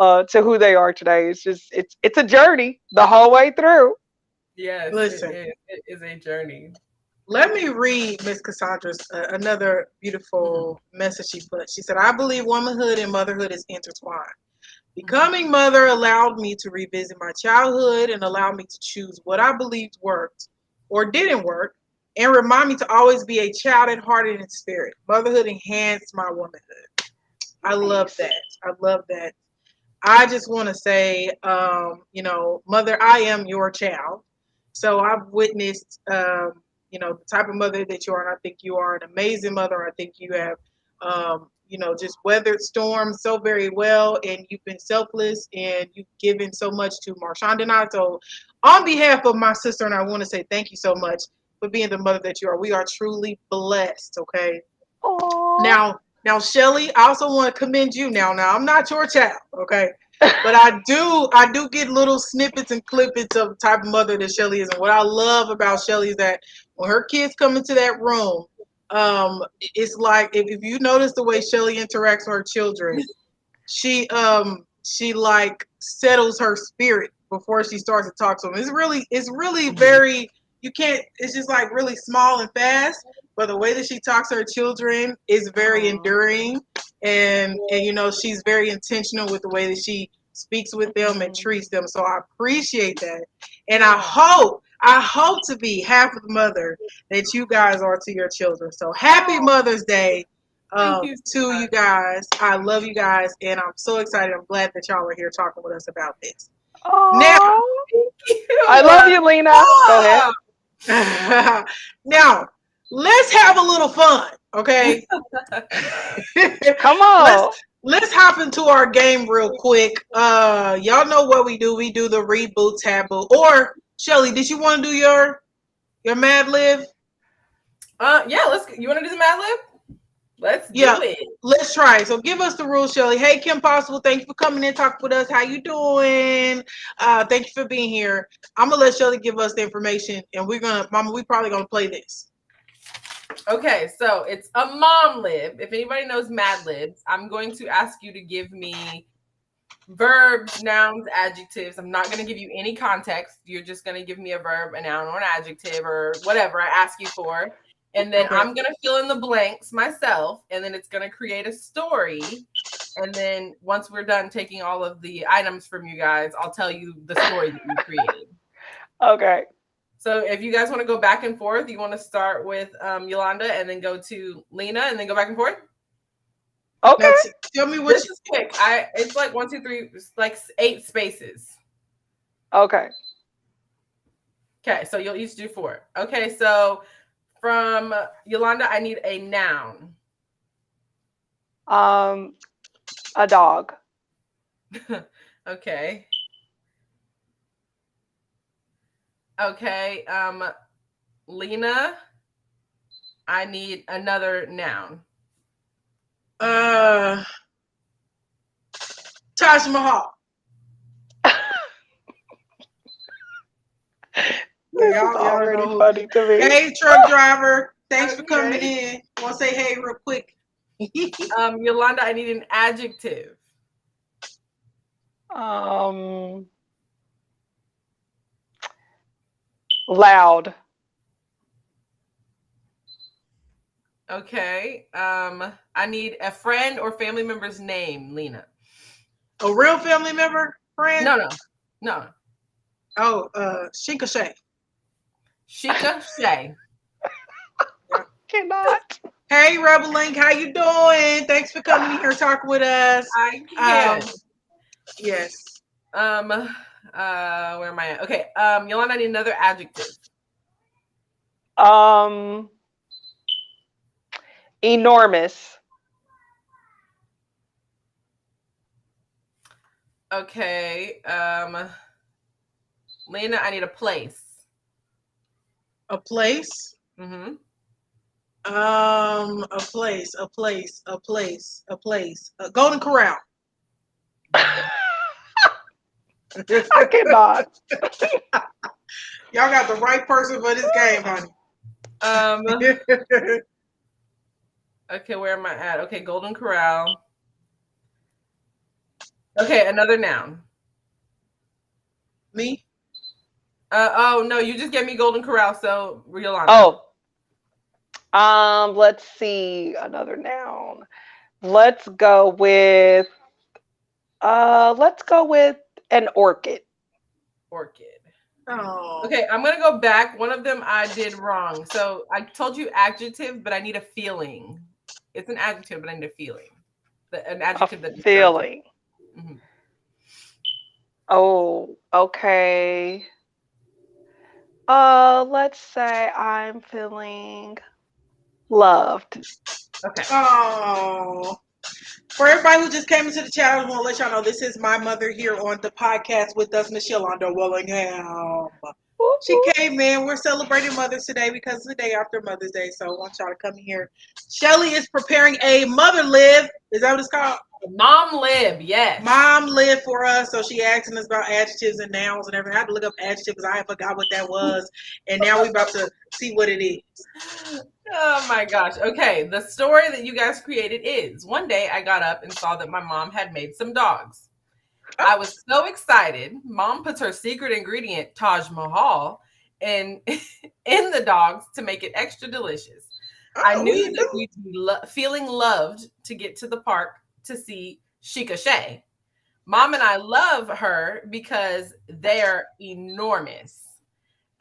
to who they are today. It's a journey the whole way through. Yes, Listen. it is a journey. Let me read Miss Cassandra's another beautiful message she put. She said, I believe womanhood and motherhood is intertwined. Becoming mother allowed me to revisit my childhood and allowed me to choose what I believed worked or didn't work and remind me to always be a child at heart and in spirit. Motherhood enhanced my womanhood. I love Nice. that. I love that. I just want to say, mother, I am your child. So I've witnessed, the type of mother that you are. And I think you are an amazing mother. I think you have, just weathered storms so very well. And you've been selfless and you've given so much to Marshonda and I. So on behalf of my sister and I want to say thank you so much for being the mother that you are. We are truly blessed. Okay. Aw. Now, Shelly, I also want to commend you. Now, I'm not your child, okay, but I do get little snippets and clippets of the type of mother that Shelly is, and what I love about Shelly is that when her kids come into that room, it's like if you notice the way Shelly interacts with her children, she like settles her spirit before she starts to talk to them. It's really very, you can't, it's just like really small and fast, but the way that she talks to her children is very enduring, and she's very intentional with the way that she speaks with them and treats them. So I appreciate that, and I hope to be half of the mother that you guys are to your children. So happy Mother's Day Thank you so to you much. guys. I love you guys, and I'm so excited. I'm glad that y'all are here talking with us about this. Now, Aw. Thank I you. love you, Lena. Go ahead. now let's have a little fun, okay? Come let's on. let's hop into our game real quick. Y'all know what we do. We do the reboot taboo. Or Shelly, did you want to do your Mad Lib? Yeah, you want to do the Mad Lib? Let's Yeah, do it. let's try it. So give us the rules, Shelly. Hey, Kim Possible, thank you for coming in, talking with us. How you doing? Thank you for being here. I'm gonna let Shelly give us the information, and we probably gonna play this. Okay, so it's a mom lib. If anybody knows Mad Libs, I'm going to ask you to give me verbs, nouns, adjectives. I'm not going to give you any context. You're just going to give me a verb, a noun, or an adjective, or whatever I ask you for. And then Okay. I'm going to fill in the blanks myself. And then it's going to create a story. And then once we're done taking all of the items from you guys, I'll tell you the story that you created. Okay. So if you guys want to go back and forth, you want to start with Yolanda and then go to Lena and then go back and forth? Okay. Now, tell me what This is quick. It's like 1, 2, 3, it's like 8 spaces. Okay. Okay, so you'll each do 4. Okay, so from Yolanda, I need a noun. A dog. Okay. Okay, Lena, I need another noun. Taj Mahal. This is Y'all already know. funny to me. Hey, truck driver. Thanks for coming Okay. in. Want to say hey real quick? Yolanda, I need an adjective. Loud. Okay. I need a friend or family member's name, Lena. A real family member? Friend? No. Oh, Shinka Shay. Sheikah Shay. Cannot. Hey, Rebel Link, how you doing? Thanks for coming in here talking with us. I can. Yes. Where am I at? Okay. Yolanda, I need another adjective. Enormous. Okay. Lena, I need a place. A place? Mm-hmm. A place. Golden Corral. I cannot. Y'all got the right person for this game, honey. Okay, where am I at? Okay, Golden Corral. Okay, another noun. Me? Oh no, you just gave me Golden Corral, so Yolanda. Let's see, another noun. Let's go with an orchid. Orchid. Oh. Okay, I'm gonna go back. One of them I did wrong. So I told you adjective, but I need a feeling. It's an adjective, but I need a feeling. An adjective that describes it. Feeling. Mhm. Oh, okay. Let's say I'm feeling loved. Okay. Oh. For everybody who just came into the chat, I want to let y'all know this is my mother here on the podcast with us, Miss Yolanda Willingham. She came in. We're celebrating Mother's today because it's the day after Mother's Day. So I want y'all to come in here. Shelly is preparing a mother lib. Is that what it's called? Mom lib, yes. Mom lib for us. So she asking us about adjectives and nouns and everything. I had to look up adjectives because I forgot what that was. And now we're about to see what it is. Oh my gosh. Okay. The story that you guys created is one day I got up and saw that my mom had made some dogs. I was so excited. Mom puts her secret ingredient, Taj Mahal, in the dogs to make it extra delicious. I knew that we'd be feeling loved to get to the park to see Sheikah Shay. Mom and I love her because they're enormous.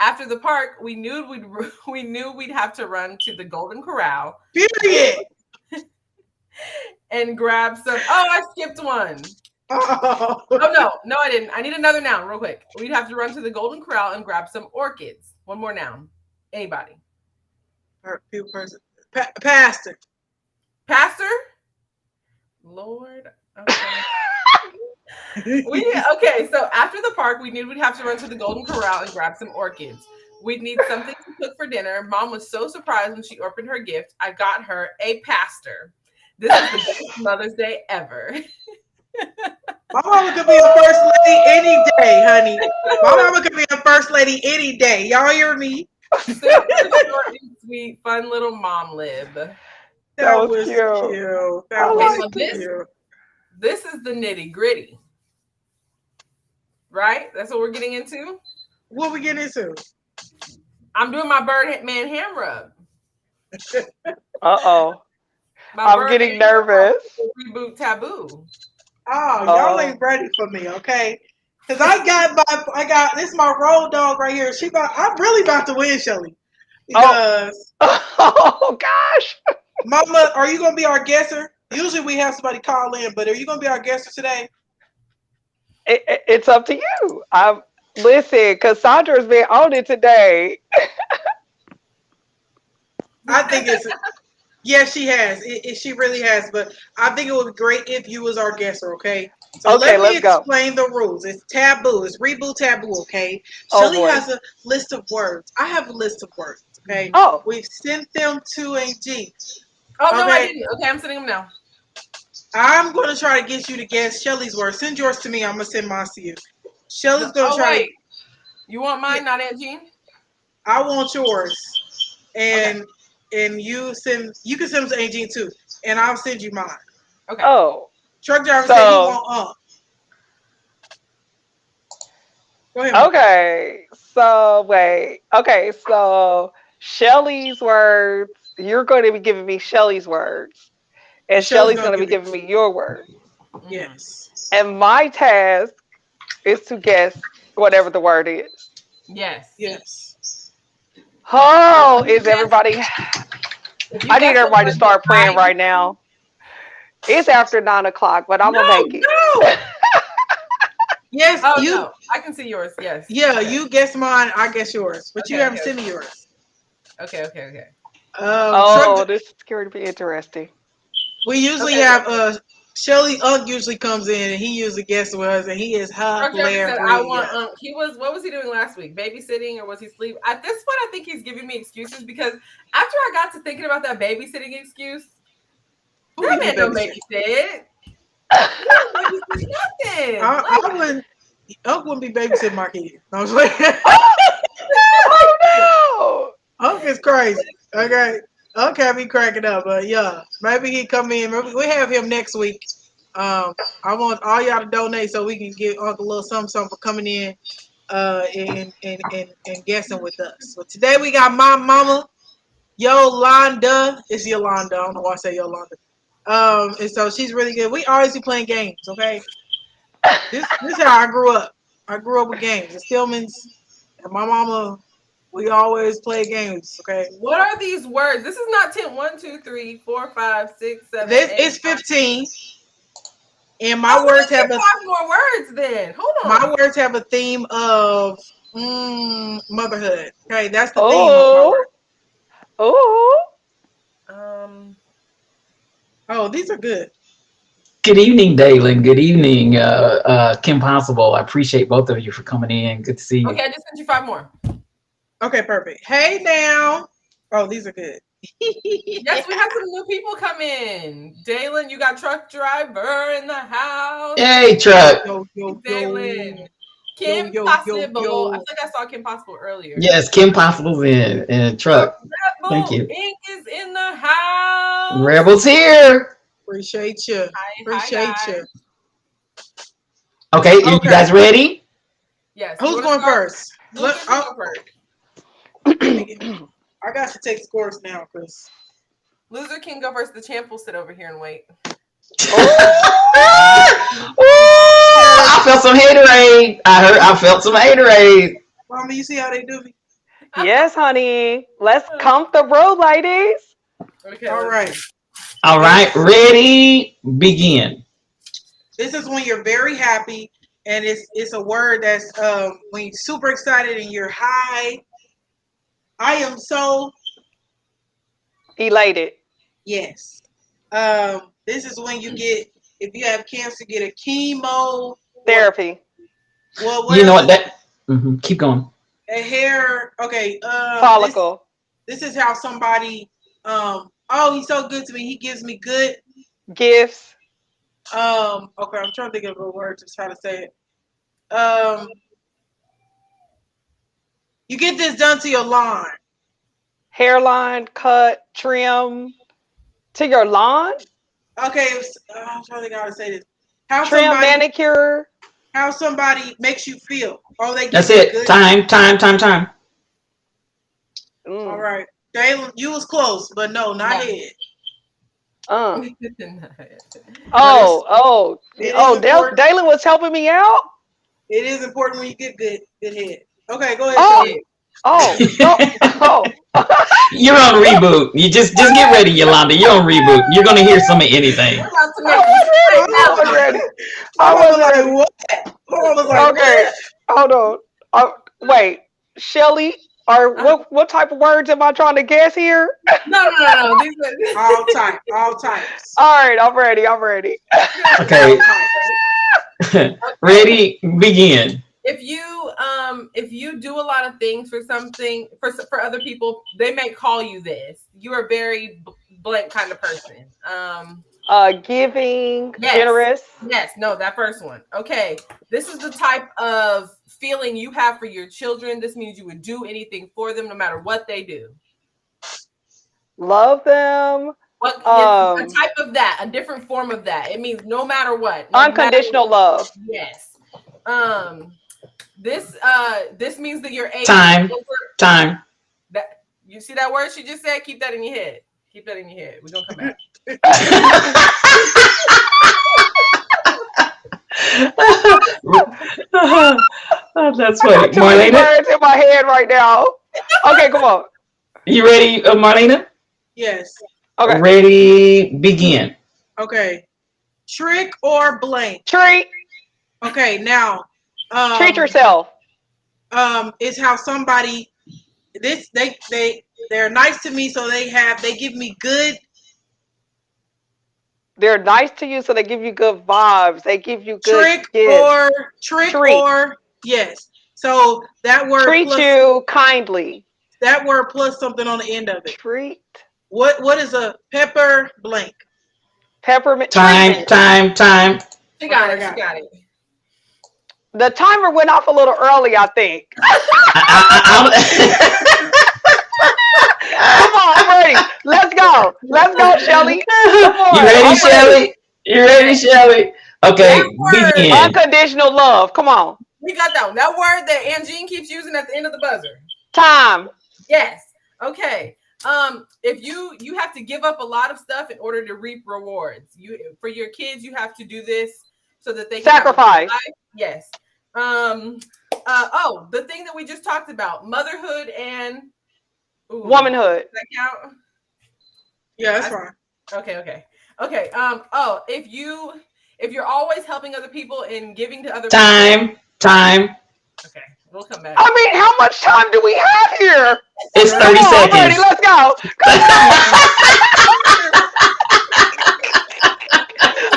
After the park, we knew we'd have to run to the Golden Corral. Period. And grab some. Oh, I skipped one. Oh no, I didn't. I need another noun real quick. We'd have to run to the Golden Corral and grab some orchids. One more noun. Anybody? Pastor. Pastor? Lord. Okay. Okay, so after the park, we knew we'd have to run to the Golden Corral and grab some orchids. We'd need something to cook for dinner. Mom was so surprised when she opened her gift. I got her a pastor. This is the best Mother's Day ever. My mama could be a first lady any day, honey. My mama could be a first lady any day. Y'all hear me? Sweet, fun little mom lib. That was cute. That was cute. This is the nitty gritty. Right? That's what we're getting into? What we getting into? I'm doing my Birdman hand rub. Uh-oh. I'm getting nervous. Reboot taboo. Oh, y'all ain't ready for me, okay? Because I got this is my road dog right here. I'm really about to win, Shelly. Because oh gosh. Mama, are you gonna be our guesser? Usually we have somebody call in, but are you gonna be our guesser today? It's up to you. Listen, Cassandra's been on it today. I think yes, she has. She really has. But I think it would be great if you was our guesser, okay? So let me explain the rules. It's taboo. It's reboot taboo, okay? Shelly has a list of words. I have a list of words, okay? Oh. We've sent them to Angie. Oh, no, I didn't. Okay, I'm sending them now. I'm going to try to get you to guess Shelly's words. Send yours to me. I'm going to send mine to you. Shelly's going to try to... You want mine, not Aunt Jean? I want yours, and you can send them to Aunt Jean too, and I'll send you mine. Okay. Oh, Truck driver said he so want. Go ahead. Mom. okay. So wait. Okay, so Shelly's words. You're going to be giving me Shelly's words, and Michelle's Shelly's gonna going to be give it. giving me your words. Yes. And my task is to guess whatever the word is. Yes. Yes. Oh, You is guess- everybody? If you I need guess the everybody to word start praying right, right now. It's after 9 o'clock, but I'm gonna No, make it. no. Yes, Oh you. no, I can see yours. Yes. Yeah, Okay. you guess mine. I guess yours, but you Okay, haven't okay, sent me yours. Okay. Oh, Truck. this is going to be interesting. We usually Okay. have Shelly Unk usually comes in and he usually guesses with us and he is Truck driver said, "I want." hilarious. He was. What was he doing last week? Babysitting, or was he sleep? At this point, I think he's giving me excuses because after I got to thinking about that babysitting excuse, Who that you man be don't babysitting? babysit. He don't babysit nothing. I wouldn't. Unk wouldn't be babysitting my kid. No, I'm just like, Oh Unk is crazy. Okay, Unk had me cracking up, but yeah, maybe he come in. Maybe we have him next week. I want all y'all to donate so we can give Uncle a little something for coming in and guessing with us. So today we got my mama, Yolanda. It's Yolanda. I don't know why I say Yolanda. And so she's really good. We always be playing games, okay? This is how I grew up. I grew up with games. The Stillmans and my mama, we always play games, okay? What are these words? This is not 10. 1, 2, 3, 4, 5, 6, 7, This 8, it's 9. 15. And Oh, we just get 5 more words then. Hold on. my words have a theme of motherhood. Okay, that's the theme of my oh word. oh! Oh, these are good. Good evening, Dalen. Good evening, Kim Possible. I appreciate both of you for coming in. Good to see you. Okay, I just sent you 5 more. Okay, perfect. Hey now. Oh, these are good. Yes, we had some new people come in. Dalen, you got truck driver in the house. Hey, truck. Yo, yo, Dalen. yo. Kim Yo, yo, Possible. yo. I think I saw Kim Possible earlier. Yes, Kim Possible's in truck. Rebel Thank you. Inc. is in the house. Rebels here. Appreciate you. Hi, Appreciate guys. you. Okay, you Okay. guys ready? Yes. Who's You wanna going start? first? Lucas, you I'll- go first. I got to take scores now, Chris. Loser can go first. The champ will sit over here and wait. I felt some haterade. I felt some haterade. Mama, you see how they do me? Yes, honey. Let's comp the road, ladies. Okay. All right. All right, ready, begin. This is when you're very happy, and it's a word that's when you're super excited and you're high. I am so Elated. yes. This is when you get if you have cancer, get a chemo Therapy. Well, You know what? Keep going. a hair. Okay. Follicle. This is how somebody. Oh, he's so good to me. He gives me good. Gifts. Okay, I'm trying to think of a word to try to say it. You get this done to your lawn. Hairline, cut, trim. To your lawn? Okay, I'm trying to think how to say this. How Trim, manicure. how somebody makes you feel. Oh, they give That's you it. good. Time. All right, Dalen, you was close, but no, not it. Dalen was helping me out. It is important when you get good head. Okay, go ahead. Shelly. You're on Reboot. You just get ready, Yolanda. You're on Reboot. You're gonna hear some of anything. I was ready. What? Okay, hold on. Wait, Shelly, what type of words am I trying to guess here? No. These are all types. All right, I'm ready. Okay. Ready, begin. If you do a lot of things for something for other people, they may call you this. You are a very blank kind of person. Giving, yes, generous. Yes, no, that first one. Okay, this is the type of feeling you have for your children. This means you would do anything for them no matter what they do. Love them. What a type of that, a different form of that. It means no matter what. No Unconditional love. Yes. This means that you're able Time. That you see that word she just said? Keep that in your head. Keep that in your head. We're gonna come back. Oh, that's funny. I got too many Marlena, words in my head right now. Okay, come on. you ready, Marlena? Yes. Okay. Ready, begin. Okay. Trick or blank. Treat. Okay, now Treat yourself. It's how somebody they're nice to me, so they give me good. They're nice to you, so they give you good vibes. They give you good Trick gifts. or yes. So that word Treat plus, you kindly. that word plus something on the end of it. Treat. What is a pepper blank? Peppermint. Time. Treatment. She got it. She got it. The timer went off a little early, I think. Come on, I'm ready. Let's go. Let's go, Shelly. Come on. You ready, Shelly? You ready, Shelly? Okay, begin. Unconditional love. Come on. We got that one. That word that Angine keeps using at the end of the buzzer. Time. Yes. Okay. If you have to give up a lot of stuff in order to reap rewards. For your kids, you have to do this so that they can sacrifice. Yes. The thing that we just talked about, motherhood and womanhood. Does that count? Yeah, that's fine. Okay. If you're always helping other people and giving to other people. Time. Okay, we'll come back. I mean, how much time do we have here? It's 30 seconds. I'm ready. Let's go.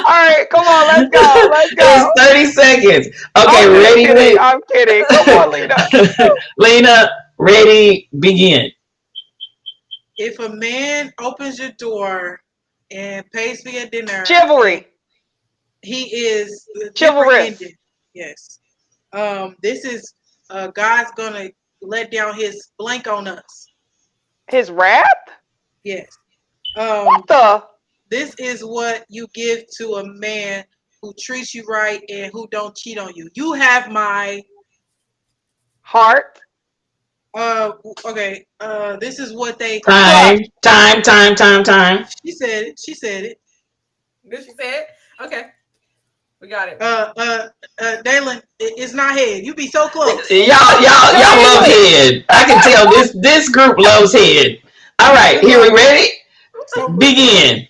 All right, come on, let's go. It's 30 seconds. Okay, ready, Lena? I'm kidding. Come on, Lena. Lena, ready, begin. If a man opens your door and pays for your dinner, chivalry. He is chivalrous. Yes. This is God's gonna let down his blank on us. His wrath? Yes. What the? This is what you give to a man who treats you right and who don't cheat on you. You have my heart. Okay. This is what they time. She said it. Did she say it? Okay. We got it. Dalen, it's not head. You be so close. Y'all love head. I can tell this group loves head. All right, here we ready? Begin.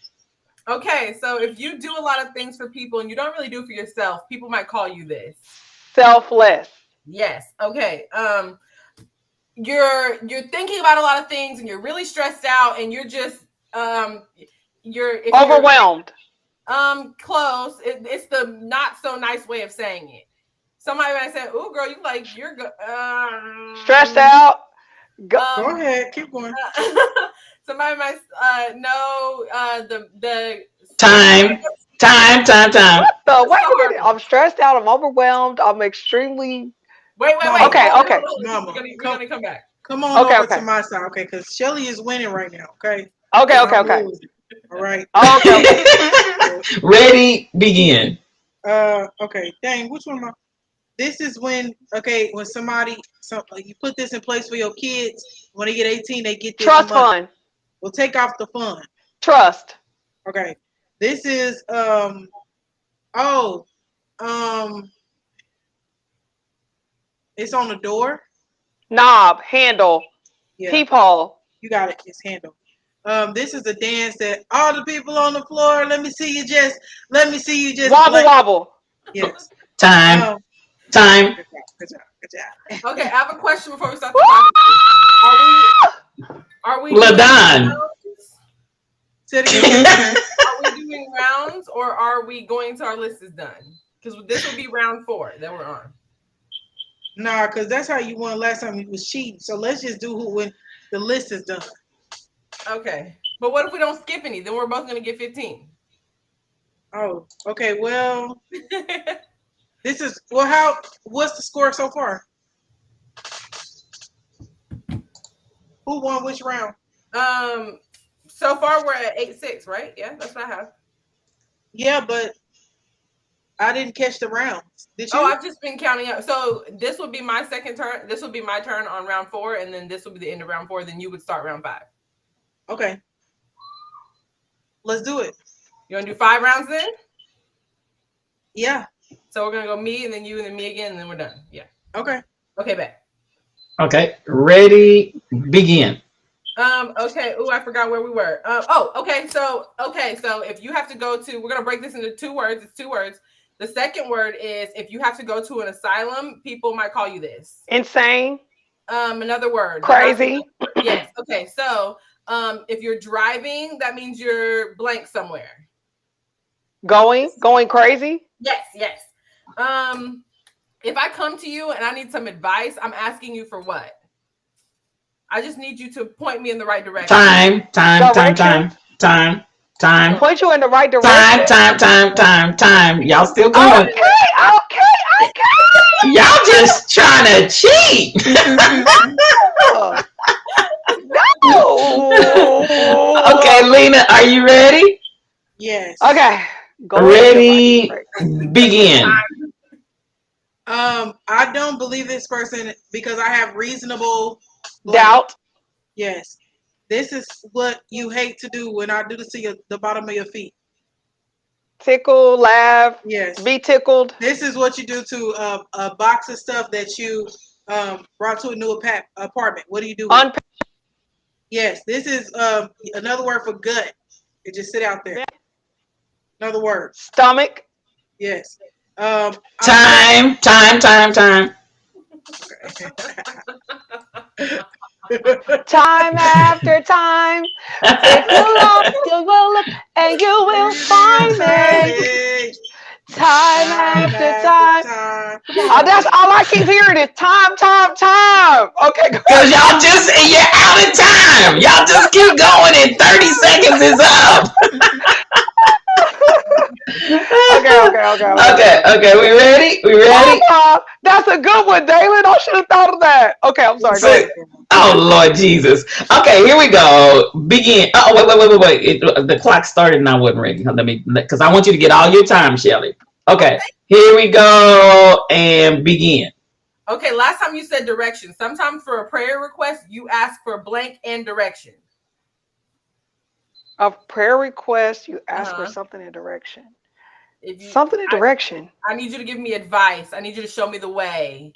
Okay, so if you do a lot of things for people and you don't really do it for yourself, people might call you this. Selfless. Yes. Okay. You're thinking about a lot of things and you're really stressed out and you're just you're overwhelmed. Close. It's the not so nice way of saying it. Somebody might say, "Ooh, girl, you're stressed out." Go ahead, keep going. Somebody might the time. What the? Wait a minute. I'm stressed out. I'm overwhelmed. I'm extremely. Wait. Okay. Mama, we're gonna come back. Come on over to my side, okay? Because Shelly is winning right now, okay? Okay. All right. Okay. Ready, begin. Okay. Dang, which one am I? This is when somebody you put this in place for your kids. When they get 18, they get this trust money. fund. We'll take off the fund. Trust. Okay. This is it's on the door. Knob, handle, peephole. You got it. It's handle. This is a dance that all the people on the floor. Let me see you just. Wobble. Yes. Time. Good job. Okay, I have a question before we start the Are we LaDon. Are we doing rounds or are we going to our list is done? Because this will be round 4 that we're on. Nah, because that's how you won last time you was cheating. So let's just do when the list is done. Okay. But what if we don't skip any? Then we're both going to get 15. Oh, okay. Well, This is well. What's the score so far? Who won which round? So far we're at 8-6, right? Yeah, that's what I have. Yeah, but I didn't catch the rounds. Did you? Oh, I've just been counting up. So this would be my second turn. This would be my turn on round 4, and then this would be the end of round 4. Then you would start round 5. Okay. Let's do it. You want to do 5 rounds then? Yeah. So we're gonna go me, and then you, and then me again, and then we're done. Yeah. Okay. Okay, bet. Okay, ready, begin. Okay. Oh, I forgot where we were. Okay. So if you have to go to, we're gonna break this into 2 words. It's 2 words. The second word is if you have to go to an asylum, people might call you this. Insane. Another word. Crazy. Yes. Okay. So, if you're driving, that means you're blank somewhere. Going crazy. Yes. If I come to you and I need some advice, I'm asking you for what? I just need you to point me in the right direction. Time. Point you in the right direction. Time. Y'all still going? Okay. Y'all just trying to cheat. No. Okay, Lena, are you ready? Yes. Okay. Ready, begin. I don't believe this person because I have reasonable doubt. Yes. This is what you hate to do when I do this to the bottom of your feet. Tickle, laugh. Yes. Be tickled. This is what you do to a box of stuff that you brought to a new apartment. What do you do with it? Yes. This is another word for gut. It just sit out there. Another word. Stomach. Yes. Time. Time after time. If you look, you will look, and you will find me. Time after time. That's all I keep hearing is time. Okay, because you're out of time. Y'all just keep going, and 30 seconds is up. Okay. We ready? That's a good one, David. I should have thought of that. Okay, I'm sorry. Oh, Lord Jesus. Okay, here we go. Begin. Oh, wait. The clock started and I wasn't ready. Because I want you to get all your time, Shelly. Okay, here we go and begin. Okay, last time you said direction. Sometimes for a prayer request, you ask for blank and direction. A prayer request, you ask for something in direction. Direction. I need you to give me advice. I need you to show me the way.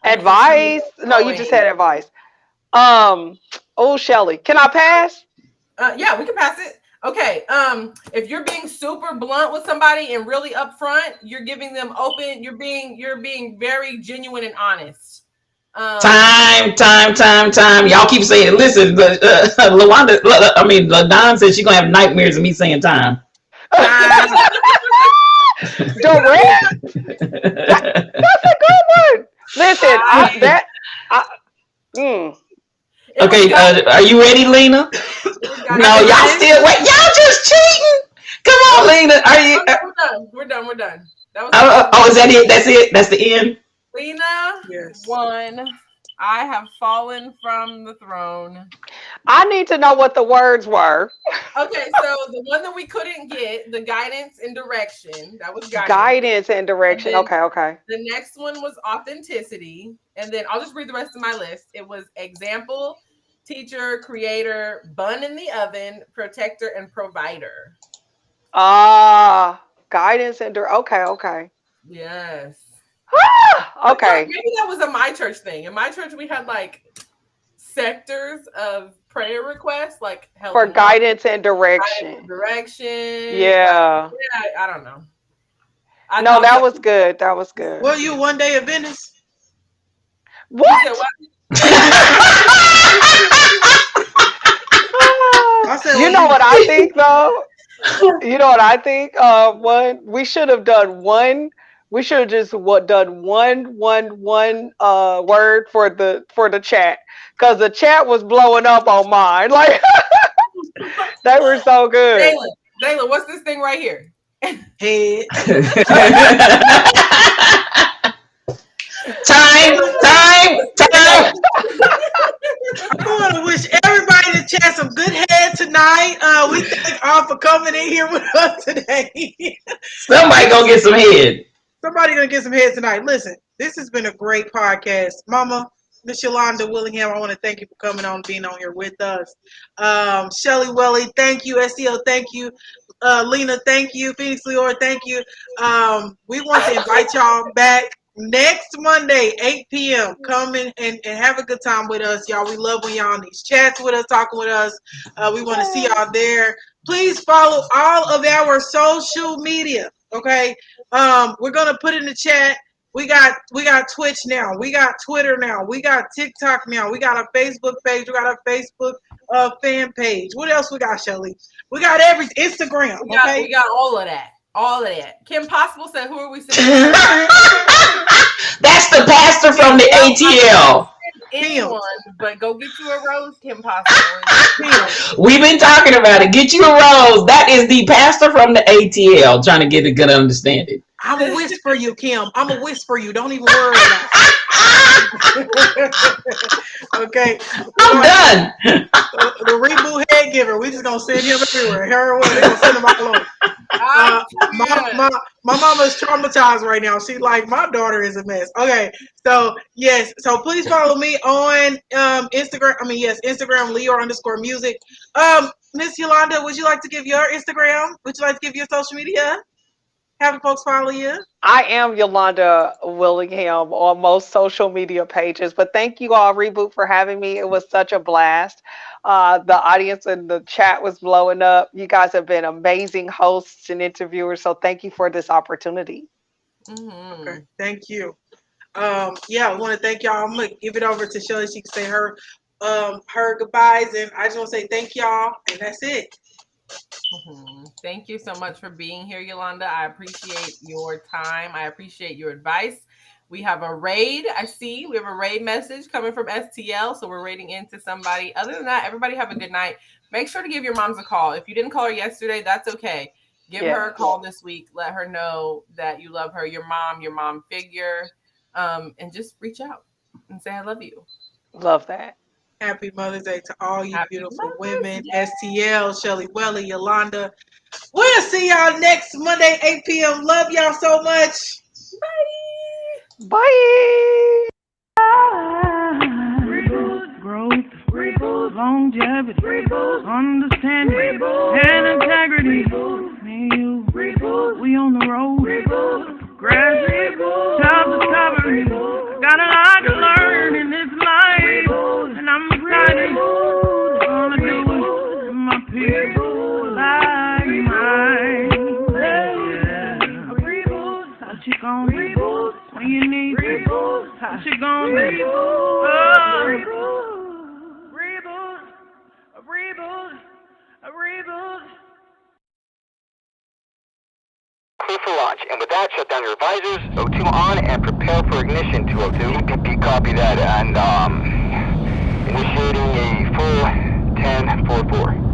Advice? No, you just said advice. Shelly, can I pass? Yeah, we can pass it. Okay. If you're being super blunt with somebody and really upfront, you're giving them open. You're being very genuine and honest. Time. Y'all keep saying, listen, LaWanda, LaDon said she's gonna have nightmares of me saying time. Direct. That's a good one. Listen, Okay, are you ready, Lena? No, y'all still wait. Y'all just cheating. Come on, Lena. Are you? We're done. That was, is that it? That's the end. Lena won. I have fallen from the throne. I need to know what the words were. Okay, so the one that we couldn't get, the guidance and direction. That was guidance and direction. Okay. The next one was authenticity. And then I'll just read the rest of my list. It was example, teacher, creator, bun in the oven, protector, and provider. Guidance and okay. Yes. Okay. Maybe that was a my church thing. In my church, we had like sectors of prayer requests, like help for guidance and direction. Yeah. I don't know. That was good. Were you one day Adventist? What? You know what I think though? We should have done one. We should have just done one word for the chat, because the chat was blowing up on mine. Like they were so good. Dayla, what's this thing right here? Head. Time. I want to wish everybody in the chat some good head tonight. We thank all for coming in here with us today. Somebody gonna get some head. Somebody gonna get some head tonight. Listen, this has been a great podcast, Mama. Miss Yolanda Willingham, I want to thank you for coming on, being on here with us. Shelly Welly, thank you. SEO, thank you. Lena, thank you. Phoenix Leora, thank you. We want to invite y'all back next Monday, 8 p.m. Come in and have a good time with us, y'all. We love when y'all on these chats with us, talking with us. We want to see y'all there. Please follow all of our social media, okay? We're going to put in the chat. We got Twitch now. We got Twitter now. We got TikTok now. We got a Facebook page. We got a Facebook fan page. What else we got, Shelly? We got Instagram. Okay, we got all of that. All of that. Kim Possible said, "Who are we sending?" That's the pastor from the ATL. Anyone, but go get you a rose, Kim Possible. We've been talking about it. Get you a rose. That is the pastor from the ATL. Trying to get a good understanding. I'm a whisper you, Kim. I'm a whisper you. Don't even worry about it. Okay. I'm done. The Reboot head giver. We just gonna send him everywhere. We're gonna send him all over. My mama's traumatized right now. She's like, my daughter is a mess. Okay, so yes, so please follow me on Instagram. Instagram Leor_music. Miss Yolanda, would you like to give your Instagram? Would you like to give your social media? Have folks follow you. I am Yolanda Willingham on most social media pages, but thank you all, Reboot, for having me. It was such a blast. The audience in the chat was blowing up. You guys have been amazing hosts and interviewers, so thank you for this opportunity. Mm-hmm. Okay, thank you. I want to thank y'all. I'm gonna give it over to Shelly. She can say her goodbyes, and I just want to say thank y'all, and that's it. Mm-hmm. Thank you so much for being here, Yolanda. I appreciate your time. I appreciate your advice. We have a raid. We have a raid message coming from STL, so we're raiding into somebody. Other than that, everybody have a good night. Make sure to give your moms a call. If you didn't call her yesterday, that's okay. Give her a call this week. Let her know that you love her, your mom figure, and just reach out and say I love you. Love that. Happy Mother's Day to all you beautiful women. STL, Shelly Welly, Yolanda. We'll see y'all next Monday, 8 p.m. Love y'all so much. Bye. Bye. Reboot, growth, reboot, longevity, reboot, understanding, reboot, and integrity. Reboot, me and you, reboot, we on the road. Reboot, grass, reboot, self-discovery. Got a lot to learn in this life, and I'm excited. Gonna do it in my people like mine. What you gonna do when you need to? What you gonna do? A reboot. Clear for launch. And with that, shut down your visors. O2 on and prepare for ignition. 202. EPP, copy that. And initiating a full 10-4-4.